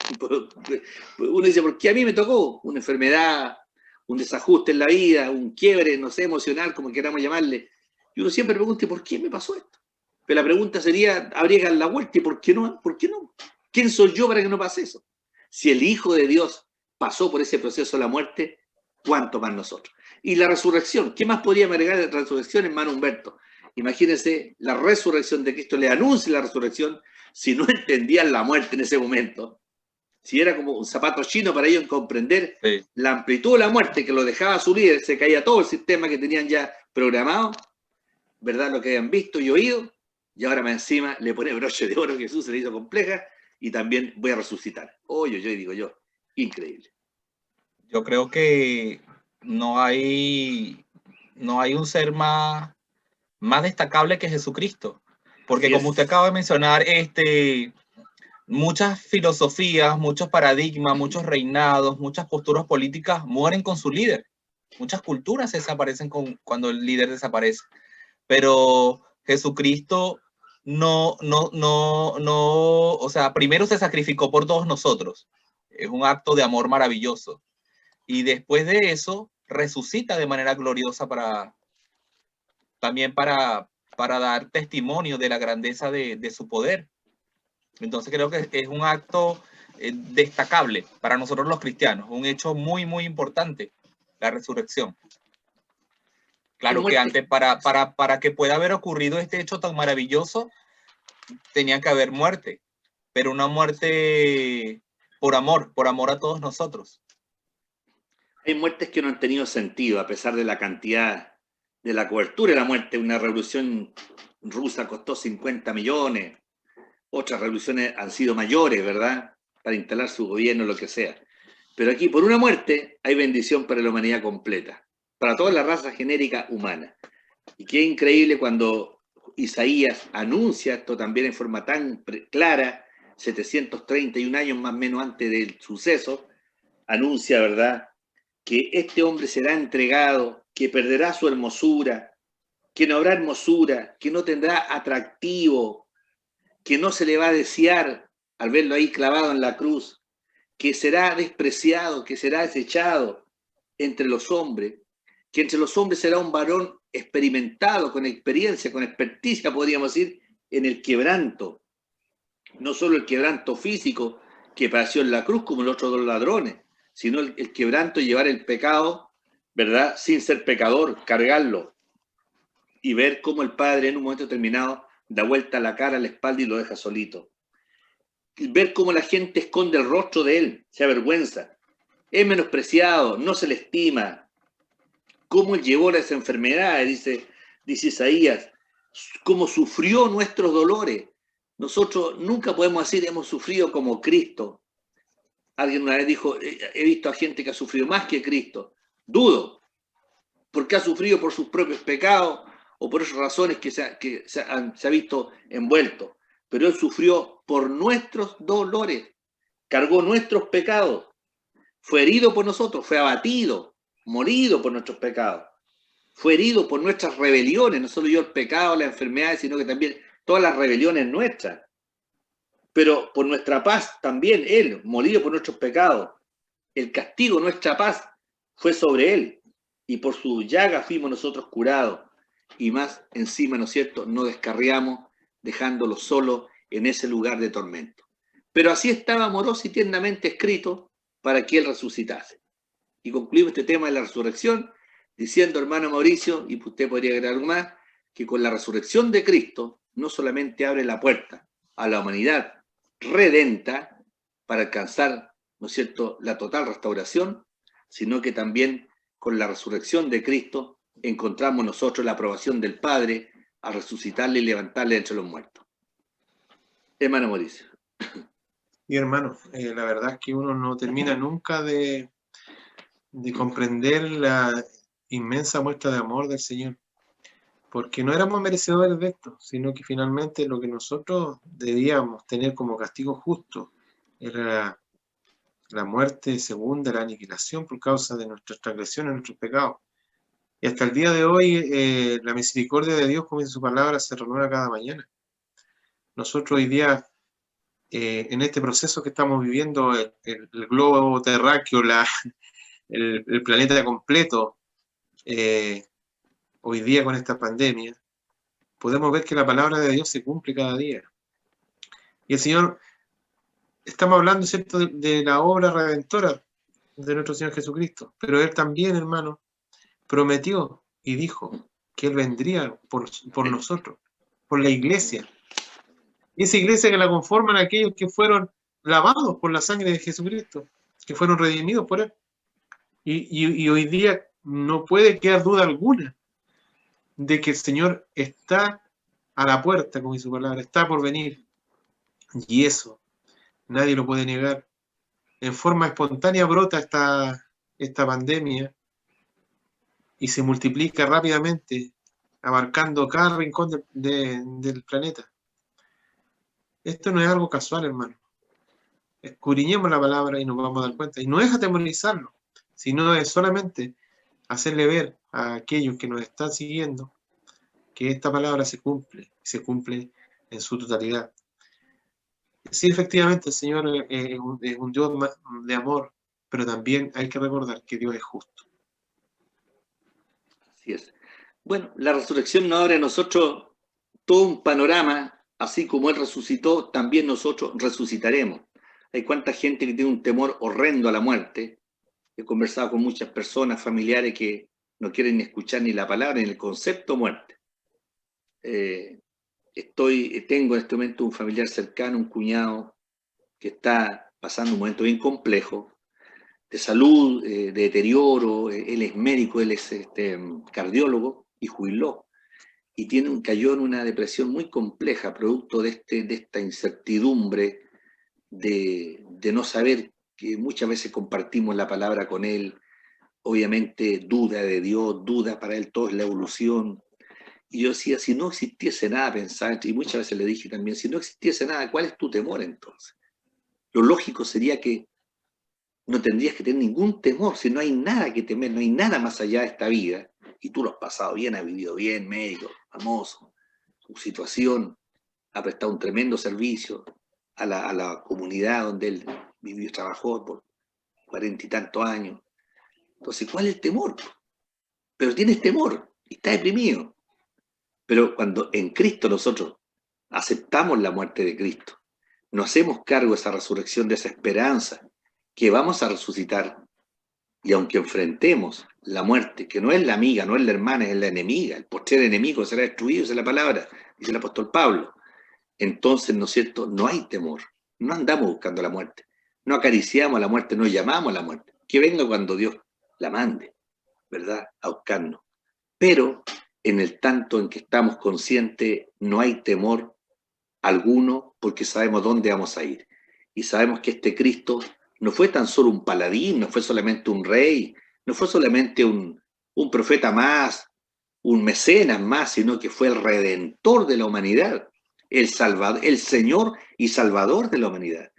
Uno dice, ¿por qué a mí me tocó? Una enfermedad, un desajuste en la vida, un quiebre, no sé, emocional, como queramos llamarle. Y uno siempre pregunta, ¿por qué me pasó esto? Pero la pregunta sería, habría que dar la vuelta, ¿y por qué no? ¿Por qué no? ¿Quién soy yo para que no pase eso? Si el Hijo de Dios pasó por ese proceso de la muerte, ¿cuánto más nosotros? Y la resurrección, ¿qué más podríamos agregar de la resurrección, hermano Humberto? Imagínense la resurrección de Cristo, le anuncia la resurrección, si no entendían la muerte en ese momento, si era como un zapato chino para ellos comprender la amplitud de la muerte que lo dejaba a su líder, se caía todo el sistema que tenían ya programado, ¿verdad? Lo que habían visto y oído, y ahora más encima le pone broche de oro que Jesús se le hizo compleja, y también voy a resucitar. Oye, yo digo yo, increíble. Yo creo que no hay un ser más destacable que Jesucristo. Porque como usted acaba de mencionar, muchas filosofías, muchos paradigmas, muchos reinados, muchas posturas políticas mueren con su líder. Muchas culturas desaparecen cuando el líder desaparece. Pero Jesucristo o sea, primero se sacrificó por todos nosotros. Es un acto de amor maravilloso. Y después de eso, resucita de manera gloriosa también para dar testimonio de la grandeza de su poder. Entonces creo que es un acto destacable para nosotros los cristianos, un hecho muy, muy importante, la resurrección. Claro que antes, para que pueda haber ocurrido este hecho tan maravilloso, tenía que haber muerte, pero una muerte por amor a todos nosotros. Hay muertes que no han tenido sentido, a pesar de la cantidad de la cobertura de la muerte. Una revolución rusa costó 50 millones, otras revoluciones han sido mayores, ¿verdad? Para instalar su gobierno, lo que sea. Pero aquí, por una muerte, hay bendición para la humanidad completa, para toda la raza genérica humana. Y qué increíble cuando Isaías anuncia esto también en forma tan clara, 731 años más o menos antes del suceso, anuncia, ¿verdad?, que este hombre será entregado, que perderá su hermosura, que no habrá hermosura, que no tendrá atractivo, que no se le va a desear al verlo ahí clavado en la cruz, que será despreciado, que será desechado entre los hombres, que entre los hombres será un varón experimentado, con experiencia, con experticia, podríamos decir, en el quebranto. No solo el quebranto físico, que padeció en la cruz como los otros dos ladrones, sino el quebranto y llevar el pecado, ¿verdad? Sin ser pecador, cargarlo y ver cómo el Padre en un momento determinado da vuelta la cara a la espalda y lo deja solito. Ver cómo la gente esconde el rostro de él, se avergüenza, es menospreciado, no se le estima. Cómo él llevó las enfermedades, dice Isaías, cómo sufrió nuestros dolores. Nosotros nunca podemos decir hemos sufrido como Cristo. Alguien una vez dijo, he visto a gente que ha sufrido más que Cristo. Dudo, porque ha sufrido por sus propios pecados o por esas razones que se ha visto envuelto. Pero él sufrió por nuestros dolores, cargó nuestros pecados, fue herido por nosotros, fue abatido, morido por nuestros pecados, fue herido por nuestras rebeliones, no solo yo el pecado, las enfermedades, sino que también todas las rebeliones nuestras. Pero por nuestra paz también él, molido por nuestros pecados, el castigo, nuestra paz, fue sobre él, y por su llaga fuimos nosotros curados, y más encima, ¿no es cierto?, no descarriamos, dejándolo solo en ese lugar de tormento. Pero así estaba amoroso y tiernamente escrito para que él resucitase. Y concluimos este tema de la resurrección, diciendo, hermano Mauricio, y usted podría agregar algo más, que con la resurrección de Cristo no solamente abre la puerta a la humanidad redenta para alcanzar, ¿no es cierto?, la total restauración, sino que también con la resurrección de Cristo encontramos nosotros la aprobación del Padre a resucitarle y levantarle entre los muertos. Hermano Mauricio. Y hermano, la verdad es que uno no termina nunca de comprender la inmensa muestra de amor del Señor, porque no éramos merecedores de esto, sino que finalmente lo que nosotros debíamos tener como castigo justo era la muerte segunda, la aniquilación por causa de nuestras transgresiones, nuestros pecados. Y hasta el día de hoy, la misericordia de Dios, como dice su palabra, se renueva cada mañana. Nosotros hoy día, en este proceso que estamos viviendo, el globo terráqueo, el planeta completo, hoy día con esta pandemia, podemos ver que la palabra de Dios se cumple cada día. Y el Señor, estamos hablando, ¿cierto?, de la obra redentora de nuestro Señor Jesucristo, pero Él también, hermano, prometió y dijo que Él vendría por nosotros, por la iglesia. Y esa iglesia que la conforman aquellos que fueron lavados por la sangre de Jesucristo, que fueron redimidos por Él. Y hoy día no puede quedar duda alguna de que el Señor está a la puerta, como dice su palabra, está por venir. Y eso nadie lo puede negar. En forma espontánea brota esta pandemia y se multiplica rápidamente, abarcando cada rincón del planeta. Esto no es algo casual, hermano. Escudriñemos la palabra y nos vamos a dar cuenta. Y no es atemorizarlo, sino es solamente hacerle ver a aquellos que nos están siguiendo que esta palabra se cumple en su totalidad. Sí, efectivamente, el Señor es un Dios de amor, pero también hay que recordar que Dios es justo. Así es. Bueno, la resurrección nos abre a nosotros todo un panorama, así como Él resucitó, también nosotros resucitaremos. Hay cuánta gente que tiene un temor horrendo a la muerte. He conversado con muchas personas, familiares, que no quieren ni escuchar ni la palabra ni el concepto muerte. Tengo en este momento un familiar cercano, un cuñado, que está pasando un momento bien complejo, de salud, de deterioro. Él es médico, él es cardiólogo y jubiló. Y cayó en una depresión muy compleja, producto de esta incertidumbre de no saber, que muchas veces compartimos la palabra con él. Obviamente duda de Dios, duda, para él todo es la evolución. Y yo decía, si no existiese nada, pensaba, y muchas veces le dije también, si no existiese nada, ¿cuál es tu temor entonces? Lo lógico sería que no tendrías que tener ningún temor, si no hay nada que temer, no hay nada más allá de esta vida, y tú lo has pasado bien, has vivido bien, médico, famoso, su situación, ha prestado un tremendo servicio a la comunidad donde él vivió y trabajó por 40 y tantos años. Entonces, ¿cuál es el temor? Pero tienes temor y estás deprimido. Pero cuando en Cristo nosotros aceptamos la muerte de Cristo, nos hacemos cargo de esa resurrección, de esa esperanza, que vamos a resucitar. Y aunque enfrentemos la muerte, que no es la amiga, no es la hermana, es la enemiga, el postrer enemigo será destruido, esa es la palabra, dice el apóstol Pablo. Entonces, ¿no es cierto? No hay temor. No andamos buscando la muerte. No acariciamos a la muerte, no llamamos a la muerte. Que venga cuando Dios la mande, ¿verdad? A buscarnos. Pero en el tanto en que estamos conscientes, no hay temor alguno porque sabemos dónde vamos a ir. Y sabemos que este Cristo no fue tan solo un paladín, no fue solamente un rey, no fue solamente un profeta más, un mecenas más, sino que fue el redentor de la humanidad, el Salvador, el Señor y Salvador de la humanidad.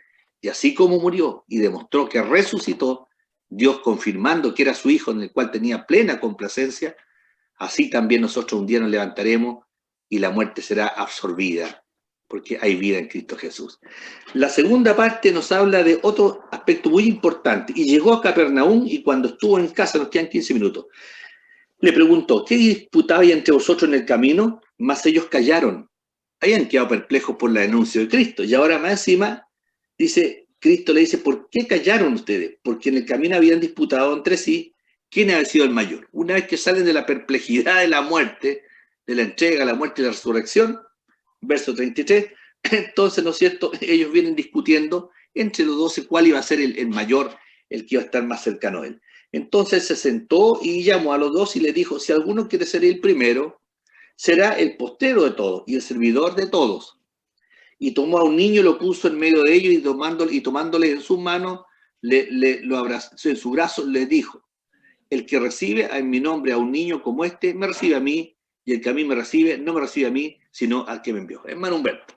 Y así como murió y demostró que resucitó, Dios confirmando que era su Hijo en el cual tenía plena complacencia, así también nosotros un día nos levantaremos y la muerte será absorbida, porque hay vida en Cristo Jesús. La segunda parte nos habla de otro aspecto muy importante. Y llegó a Capernaum y cuando estuvo en casa, nos quedan 15 minutos, le preguntó, ¿qué disputabais entre vosotros en el camino? Mas ellos callaron. Habían quedado perplejos por la denuncia de Cristo. Y ahora más encima, dice, Cristo le dice, ¿por qué callaron ustedes? Porque en el camino habían disputado entre sí quién había sido el mayor. Una vez que salen de la perplejidad de la muerte, de la entrega, la muerte y la resurrección, verso 33, entonces, ¿no es cierto?, ellos vienen discutiendo entre los 12 cuál iba a ser el mayor, el que iba a estar más cercano a él. Entonces se sentó y llamó a los dos y les dijo, si alguno quiere ser el primero, será el postero de todos y el servidor de todos. Y tomó a un niño y lo puso en medio de ellos y tomándole en sus manos, lo abrazó en su brazo, le dijo, el que recibe en mi nombre a un niño como este, me recibe a mí, y el que a mí me recibe, no me recibe a mí, sino al que me envió. Hermano Humberto,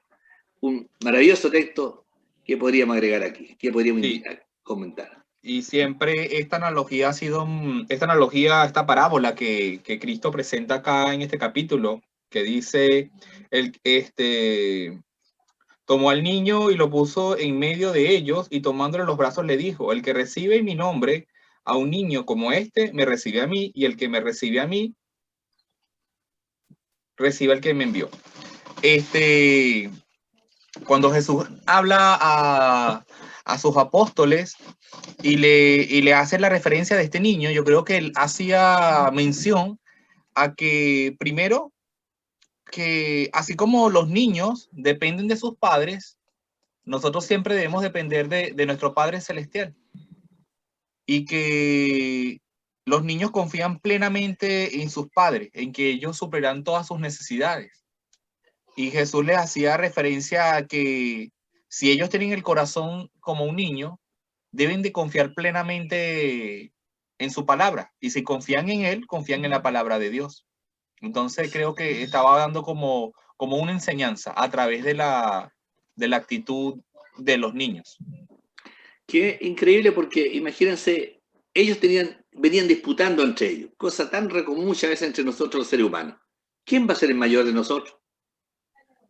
un maravilloso texto que podríamos agregar aquí, que podríamos comentar. Y siempre esta analogía ha sido, esta parábola que Cristo presenta acá en este capítulo, que dice, tomó al niño y lo puso en medio de ellos y tomándole los brazos le dijo, el que recibe en mi nombre a un niño como este, me recibe a mí, y el que me recibe a mí, recibe al que me envió. Cuando Jesús habla a sus apóstoles y le hace la referencia de este niño, yo creo que él hacía mención a que primero, que así como los niños dependen de sus padres, nosotros siempre debemos depender de nuestro Padre Celestial. Y que los niños confían plenamente en sus padres, en que ellos suplirán todas sus necesidades. Y Jesús les hacía referencia a que si ellos tienen el corazón como un niño, deben de confiar plenamente en su palabra. Y si confían en él, confían en la palabra de Dios. Entonces creo que estaba dando como una enseñanza a través de la actitud de los niños. Qué increíble, porque imagínense, ellos venían disputando entre ellos, cosa tan común muchas veces entre nosotros los seres humanos. ¿Quién va a ser el mayor de nosotros?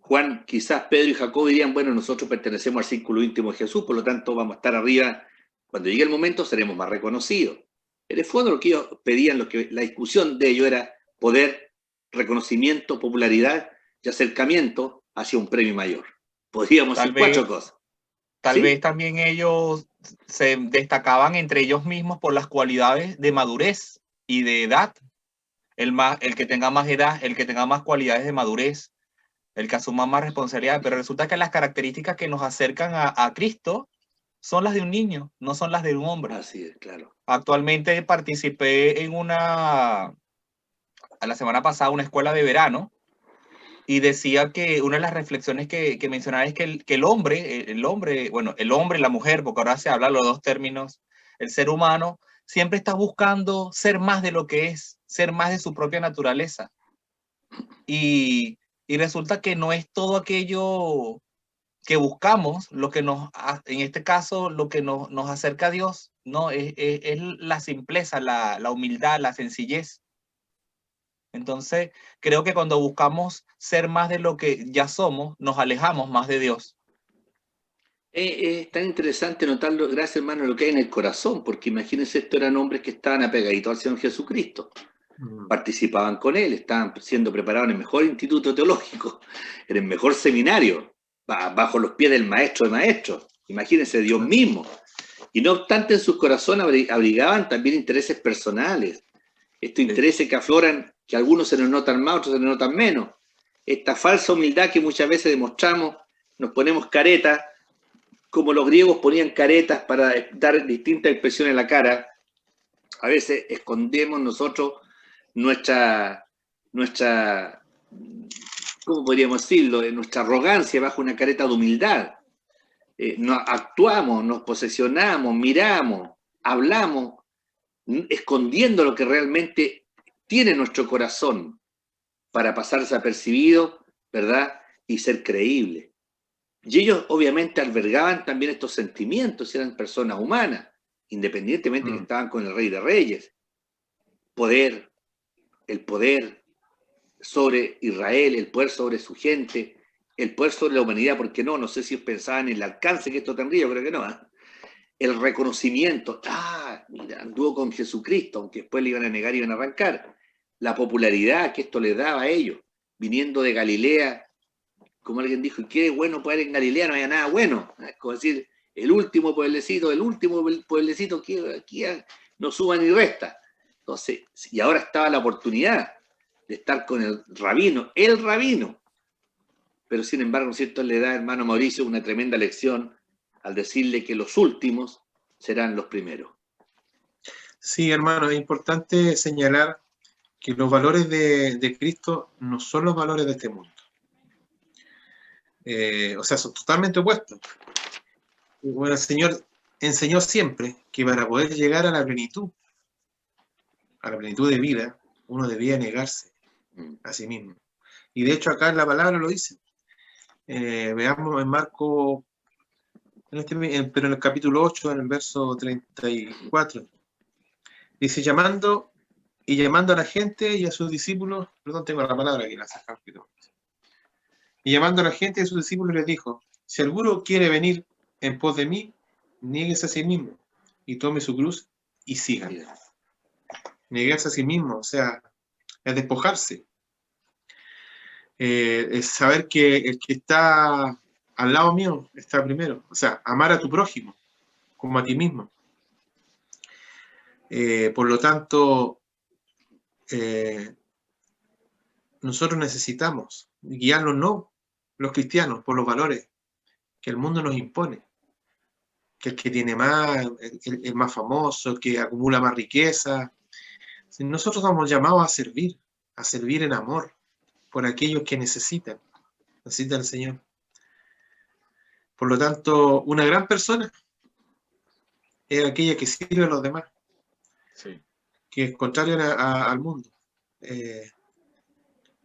Juan, quizás Pedro y Jacob dirían, bueno, nosotros pertenecemos al círculo íntimo de Jesús, por lo tanto vamos a estar arriba. Cuando llegue el momento seremos más reconocidos. En el fondo lo que ellos pedían, la discusión de ellos era poder, reconocimiento, popularidad y acercamiento hacia un premio mayor. Podríamos hacer 4 cosas. Tal vez también ellos se destacaban entre ellos mismos por las cualidades de madurez y de edad. El que tenga más edad, el que tenga más cualidades de madurez, el que asuma más responsabilidad. Pero resulta que las características que nos acercan a Cristo son las de un niño, no son las de un hombre. Así es, claro. Actualmente participé en a la semana pasada, una escuela de verano, y decía que una de las reflexiones que mencionaba es que el hombre, la mujer, porque ahora se habla los dos términos, el ser humano, siempre está buscando ser más de lo que es, ser más de su propia naturaleza. Y resulta que no es todo aquello que buscamos lo que en este caso, lo que nos acerca a Dios, no, es la simpleza, la humildad, la sencillez. Entonces, creo que cuando buscamos ser más de lo que ya somos, nos alejamos más de Dios. Es tan interesante notarlo, gracias hermano, lo que hay en el corazón, porque imagínense, estos eran hombres que estaban apegaditos al Señor Jesucristo. Participaban con él, estaban siendo preparados en el mejor instituto teológico, en el mejor seminario, bajo los pies del maestro de maestros. Imagínense, Dios mismo. Y no obstante, en sus corazones abrigaban también intereses personales. Estos intereses que afloran, que a algunos se nos notan más, otros se nos notan menos. Esta falsa humildad que muchas veces demostramos, nos ponemos caretas, como los griegos ponían caretas para dar distintas expresiones en la cara. A veces escondemos nosotros nuestra ¿cómo podríamos decirlo? Nuestra arrogancia bajo una careta de humildad. Actuamos, nos posesionamos, miramos, hablamos, escondiendo lo que realmente tiene nuestro corazón para pasar desapercibido, ¿verdad? Y ser creíble. Y ellos obviamente albergaban también estos sentimientos, eran personas humanas, independientemente que estaban con el Rey de Reyes. El poder sobre Israel, el poder sobre su gente, el poder sobre la humanidad, ¿por qué no? No sé si pensaban en el alcance que esto tendría, yo creo que no. El reconocimiento, mira, anduvo con Jesucristo, aunque después le iban a negar y iban a arrancar. La popularidad que esto les daba a ellos, viniendo de Galilea, como alguien dijo, qué bueno poder en Galilea, no había nada bueno. Es como decir, el último pueblecito que aquí no suma ni resta. Entonces, y ahora estaba la oportunidad de estar con el rabino. Pero sin embargo, ¿no es cierto?, le da, hermano Mauricio, una tremenda lección al decirle que los últimos serán los primeros. Sí, hermano, es importante señalar que los valores de Cristo no son los valores de este mundo. O sea, son totalmente opuestos. Bueno, el Señor enseñó siempre que para poder llegar a la plenitud de vida, uno debía negarse a sí mismo. Y de hecho acá en la palabra lo dice. Veamos en Marco, pero en el capítulo 8, en el verso 34. Dice, llamando a la gente y a sus discípulos, perdón, tengo la palabra aquí, la saca. Y llamando a la gente y a sus discípulos les dijo, si alguno quiere venir en pos de mí, niéguese a sí mismo y tome su cruz y síganme. Negarse a sí mismo, o sea, es despojarse. Es saber que el que está al lado mío está primero. O sea, amar a tu prójimo como a ti mismo. Por lo tanto, nosotros necesitamos guiarnos, no los cristianos, por los valores que el mundo nos impone. Que el que tiene más, el más famoso, que acumula más riqueza. Nosotros estamos llamados a servir en amor por aquellos que necesitan al Señor. Por lo tanto, una gran persona es aquella que sirve a los demás, sí, que es contrario al mundo.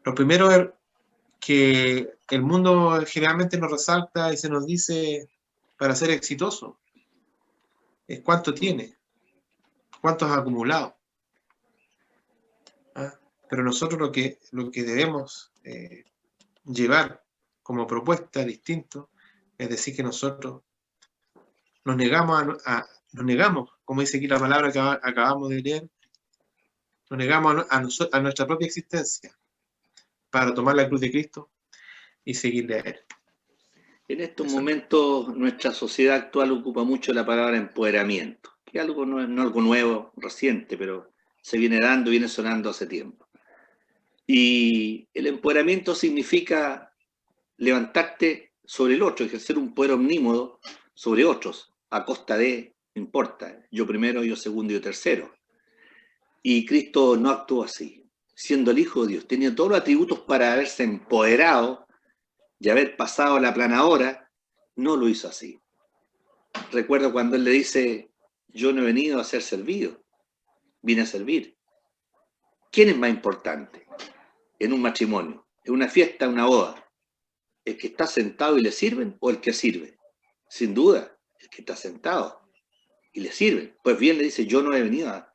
Lo primero es que el mundo generalmente nos resalta y se nos dice para ser exitoso es cuánto tiene, cuánto has acumulado. Pero nosotros lo que debemos llevar como propuesta distinto es decir que nosotros nos negamos, como dice aquí la palabra que acabamos de leer, nos negamos a nuestra propia existencia para tomar la cruz de Cristo y seguirle a Él. En estos momentos nuestra sociedad actual ocupa mucho la palabra empoderamiento, que algo no es algo nuevo, reciente, pero se viene dando, viene sonando hace tiempo. Y el empoderamiento significa levantarte sobre el otro, ejercer un poder omnímodo sobre otros, a costa de, no importa, yo primero, yo segundo, yo tercero. Y Cristo no actuó así. Siendo el Hijo de Dios, tenía todos los atributos para haberse empoderado y haber pasado la planadora, no lo hizo así. Recuerdo cuando Él le dice, yo no he venido a ser servido, vine a servir. ¿Quién es más importante en un matrimonio, en una fiesta, una boda? ¿El que está sentado y le sirven o el que sirve? Sin duda, el que está sentado y le sirven. Pues bien, le dice, yo no he venido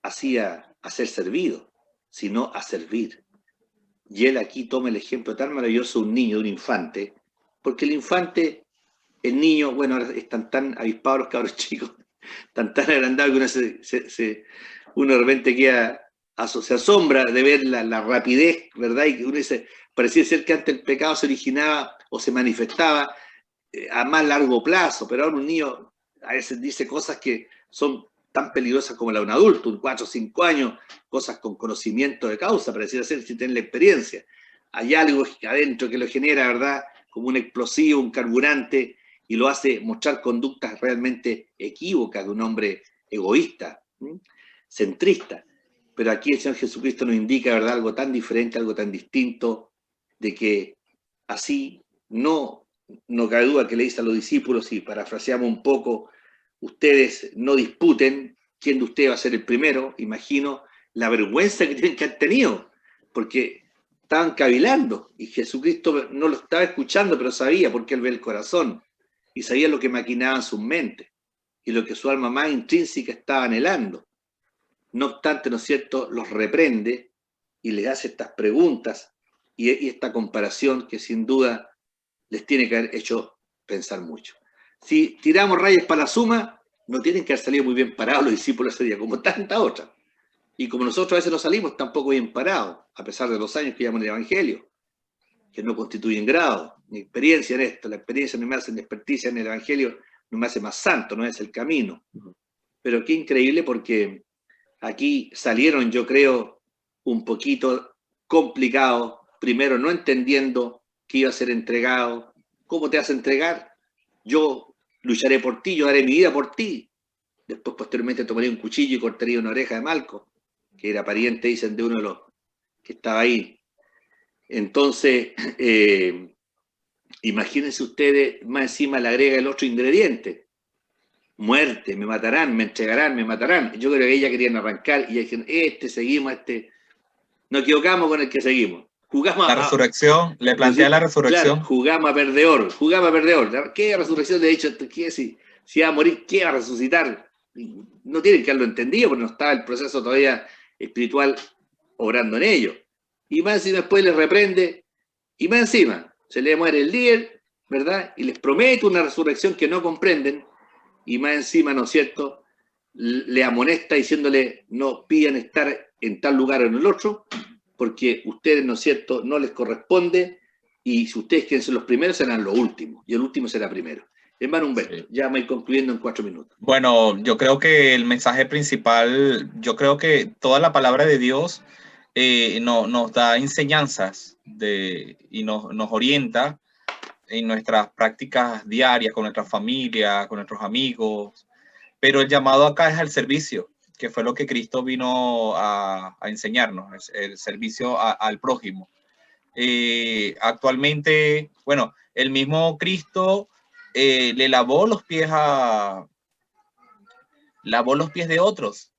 así a ser servido, sino a servir. Y él aquí toma el ejemplo tan maravilloso de un niño, de un infante, porque el infante, el niño, bueno, ahora están tan avispados los cabros chicos, tan agrandados que uno de repente se asombra de ver la rapidez, ¿verdad? Y que uno dice, parecía ser que antes el pecado se originaba o se manifestaba a más largo plazo, pero ahora un niño a veces dice cosas que son tan peligrosas como la de un adulto, un 4 o 5 años, cosas con conocimiento de causa, pareciera ser si tienen la experiencia. Hay algo adentro que lo genera, ¿verdad? Como un explosivo, un carburante, y lo hace mostrar conductas realmente equívocas de un hombre egoísta, centrista. Pero aquí el Señor Jesucristo nos indica, ¿verdad?, algo tan diferente, algo tan distinto, de que así no cabe duda que le dice a los discípulos, y parafraseamos un poco, ustedes no disputen quién de ustedes va a ser el primero. Imagino la vergüenza que tienen que haber tenido, porque estaban cavilando, y Jesucristo no lo estaba escuchando, pero sabía, porque Él ve el corazón, y sabía lo que maquinaban sus mentes, y lo que su alma más intrínseca estaba anhelando. No obstante, ¿no es cierto?, los reprende, y les hace estas preguntas, y esta comparación que sin duda les tiene que haber hecho pensar mucho. Si tiramos rayas para la suma, no tienen que haber salido muy bien parados los discípulos ese día, como tanta otra. Y como nosotros a veces no salimos tampoco bien parados, a pesar de los años que llevamos en el Evangelio, que no constituyen grado, ni experiencia en esto. La experiencia no me hace experticia en el Evangelio, no me hace más santo, no es el camino. Pero qué increíble, porque aquí salieron, yo creo, un poquito complicados, primero no entendiendo que iba a ser entregado. ¿Cómo te vas a entregar? Yo lucharé por ti, yo daré mi vida por ti. Después, posteriormente, tomaría un cuchillo y cortaría una oreja de Malco, que era pariente, dicen, de uno de los que estaba ahí. Entonces, imagínense ustedes, más encima le agrega el otro ingrediente: muerte, me matarán, me entregarán, me matarán. Yo creo que ella querían arrancar, y dijeron, seguimos, nos equivocamos con el que seguimos. Jugamos la resurrección, le plantea la resurrección. Claro, jugamos a perdedor. ¿Qué resurrección? De hecho, ¿qué si va a morir, qué va a resucitar? No tienen que haberlo entendido, porque no estaba el proceso todavía espiritual obrando en ello. Y más encima después les reprende, y más encima se le muere el líder, ¿verdad? Y les promete una resurrección que no comprenden, y más encima, ¿no es cierto?, le amonesta diciéndole, no pidan estar en tal lugar o en el otro, porque ustedes, ¿no es cierto?, no les corresponde, y si ustedes quieren ser los primeros, serán los últimos, y el último será primero. Hermano Humberto, sí. Ya me voy concluyendo en 4 minutos. Bueno, yo creo que el mensaje principal, yo creo que toda la palabra de Dios nos da enseñanzas y nos orienta en nuestras prácticas diarias, con nuestra familia, con nuestros amigos, pero el llamado acá es al servicio, que fue lo que Cristo vino a enseñarnos, el servicio al prójimo. Actualmente, bueno, el mismo Cristo le lavó los pies de otros,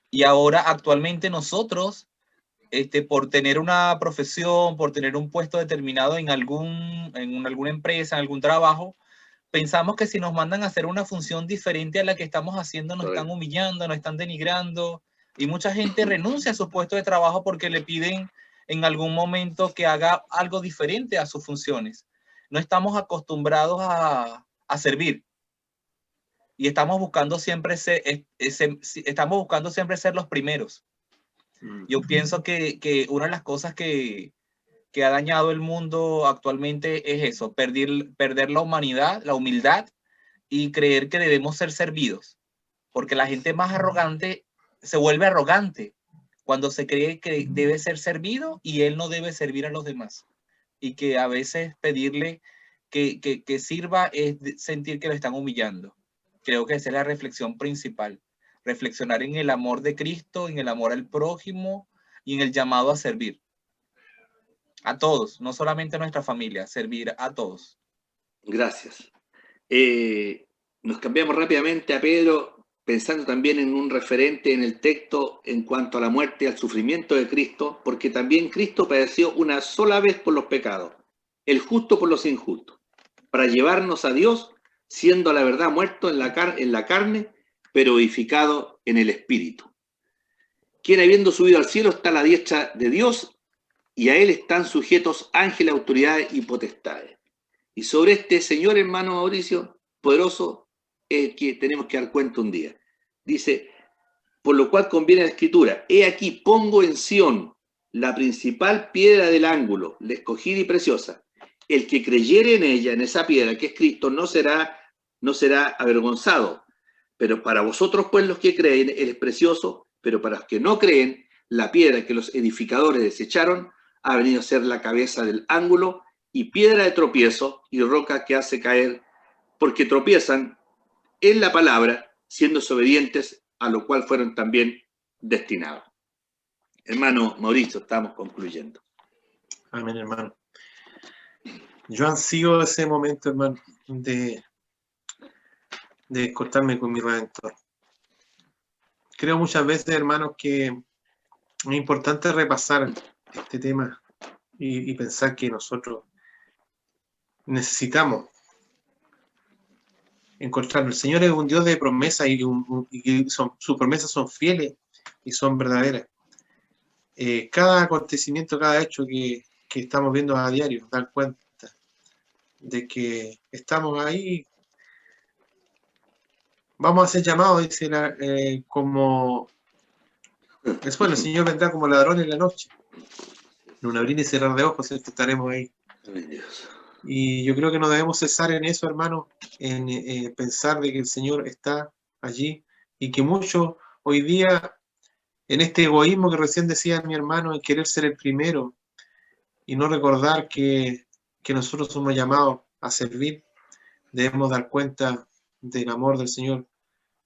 y ahora actualmente nosotros, por tener una profesión, por tener un puesto determinado en alguna empresa, en algún trabajo, pensamos que si nos mandan a hacer una función diferente a la que estamos haciendo, nos están humillando, nos están denigrando, y mucha gente renuncia a su puesto de trabajo porque le piden en algún momento que haga algo diferente a sus funciones. No estamos acostumbrados a servir, y estamos buscando siempre ser los primeros. Yo pienso que una de las cosas que ha dañado el mundo actualmente es eso, perder la humanidad, la humildad, y creer que debemos ser servidos. Porque la gente más arrogante se vuelve arrogante cuando se cree que debe ser servido y él no debe servir a los demás. Y que a veces pedirle que sirva es sentir que lo están humillando. Creo que esa es la reflexión principal. Reflexionar en el amor de Cristo, en el amor al prójimo y en el llamado a servir. A todos, no solamente a nuestra familia, servir a todos. Gracias. Nos cambiamos rápidamente a Pedro, pensando también en un referente en el texto en cuanto a la muerte y al sufrimiento de Cristo, porque también Cristo padeció una sola vez por los pecados, el justo por los injustos, para llevarnos a Dios, siendo a la verdad muerto en la carne, pero vivificado en el Espíritu. Quien, habiendo subido al cielo, está a la diestra de Dios, y a él están sujetos ángeles, autoridades y potestades. Y sobre este señor, hermano Mauricio, poderoso, es que tenemos que dar cuenta un día. Dice, por lo cual conviene la Escritura, he aquí pongo en Sión la principal piedra del ángulo, la escogida y preciosa, el que creyere en ella, en esa piedra que es Cristo, no será avergonzado. Pero para vosotros, pues, los que creen, Él es precioso, pero para los que no creen, la piedra que los edificadores desecharon ha venido a ser la cabeza del ángulo y piedra de tropiezo y roca que hace caer, porque tropiezan en la palabra, siendo desobedientes, a lo cual fueron también destinados. Hermano Mauricio, estamos concluyendo. Amén, hermano. Yo ansío ese momento, hermano, de cortarme con mi Redentor. Creo muchas veces, hermanos, que es importante repasar este tema y pensar que nosotros necesitamos encontrarlo. El Señor es un Dios de promesas y sus promesas son fieles y son verdaderas. Cada acontecimiento, cada hecho que estamos viendo a diario, dar cuenta de que estamos ahí. Vamos a ser llamados, dice como después el Señor vendrá como ladrón en la noche. En un abrir y cerrar de ojos, ¿cierto? Estaremos ahí. Amén, Dios. Y yo creo que no debemos cesar en eso, hermano, en pensar de que el Señor está allí y que muchos hoy día, en este egoísmo que recién decía mi hermano, en querer ser el primero y no recordar que nosotros somos llamados a servir, debemos dar cuenta del amor del Señor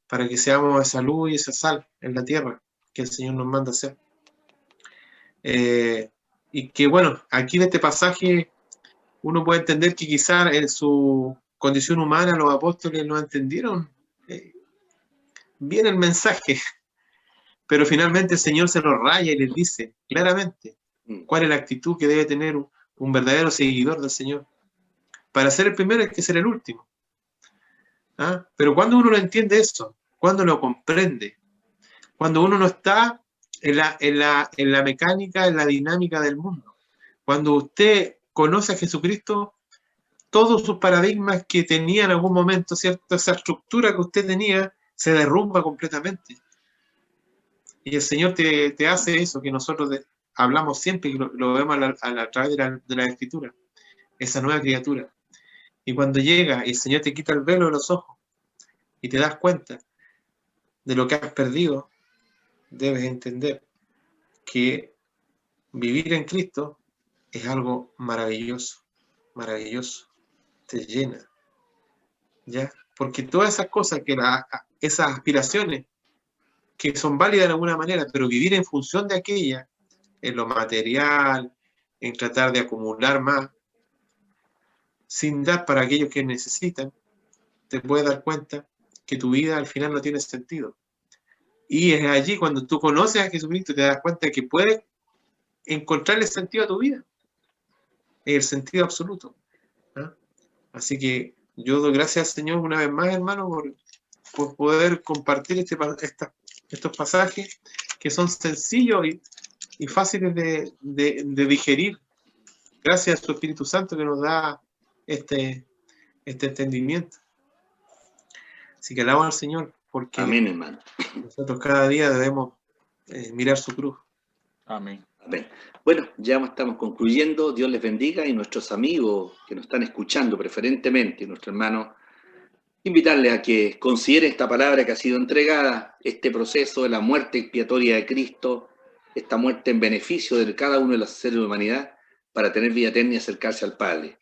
para que seamos esa luz y esa sal en la tierra que el Señor nos manda a hacer. Y que bueno, aquí en este pasaje uno puede entender que quizás en su condición humana los apóstoles no entendieron bien el mensaje, pero finalmente el Señor se lo raya y les dice claramente cuál es la actitud que debe tener un verdadero seguidor del Señor. Para ser el primero hay que ser el último. ¿Ah? Pero cuando uno lo entiende eso, cuando lo comprende, cuando uno no está en la mecánica, en la dinámica del mundo, cuando usted conoce a Jesucristo, todos sus paradigmas que tenía en algún momento, ¿cierto? Esa estructura que usted tenía se derrumba completamente. Y el Señor te hace eso que nosotros hablamos siempre y lo vemos a través de la Escritura, esa nueva criatura. Y cuando llega y el Señor te quita el velo de los ojos y te das cuenta de lo que has perdido, debes entender que vivir en Cristo es algo maravilloso, maravilloso, te llena, ¿ya? Porque todas esas cosas, esas aspiraciones que son válidas de alguna manera, pero vivir en función de aquellas, en lo material, en tratar de acumular más, sin dar para aquellos que necesitan, te puedes dar cuenta que tu vida al final no tiene sentido. Y es allí cuando tú conoces a Jesucristo te das cuenta que puedes encontrarle sentido a tu vida, el sentido absoluto. ¿Ah? Así que yo doy gracias al Señor una vez más, hermano, por poder compartir estos pasajes que son sencillos y fáciles de digerir, gracias a su Espíritu Santo que nos da este entendimiento. Así que alabo al Señor, porque amén, hermano. Nosotros cada día debemos mirar su cruz. Amén. Amén. Bueno, ya estamos concluyendo. Dios les bendiga, y nuestros amigos que nos están escuchando preferentemente, nuestro hermano, invitarles a que consideren esta palabra que ha sido entregada, este proceso de la muerte expiatoria de Cristo, esta muerte en beneficio de cada uno de los seres de la humanidad para tener vida eterna y acercarse al Padre.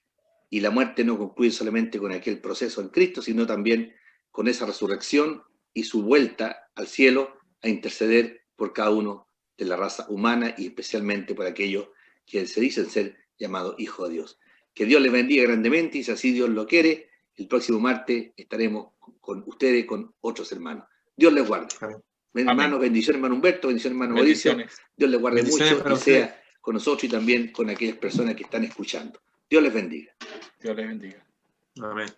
Y la muerte no concluye solamente con aquel proceso en Cristo, sino también con esa resurrección y su vuelta al cielo a interceder por cada uno de la raza humana y especialmente por aquellos que se dicen ser llamados hijos de Dios. Que Dios les bendiga grandemente, y si así Dios lo quiere, el próximo martes estaremos con ustedes, con otros hermanos. Dios les guarde. Amén. Hermanos, bendiciones, hermano Humberto, bendiciones, hermano Mauricio. Dios les guarde mucho y sea con nosotros y también con aquellas personas que están escuchando. Dios les bendiga. Dios les bendiga. Amén.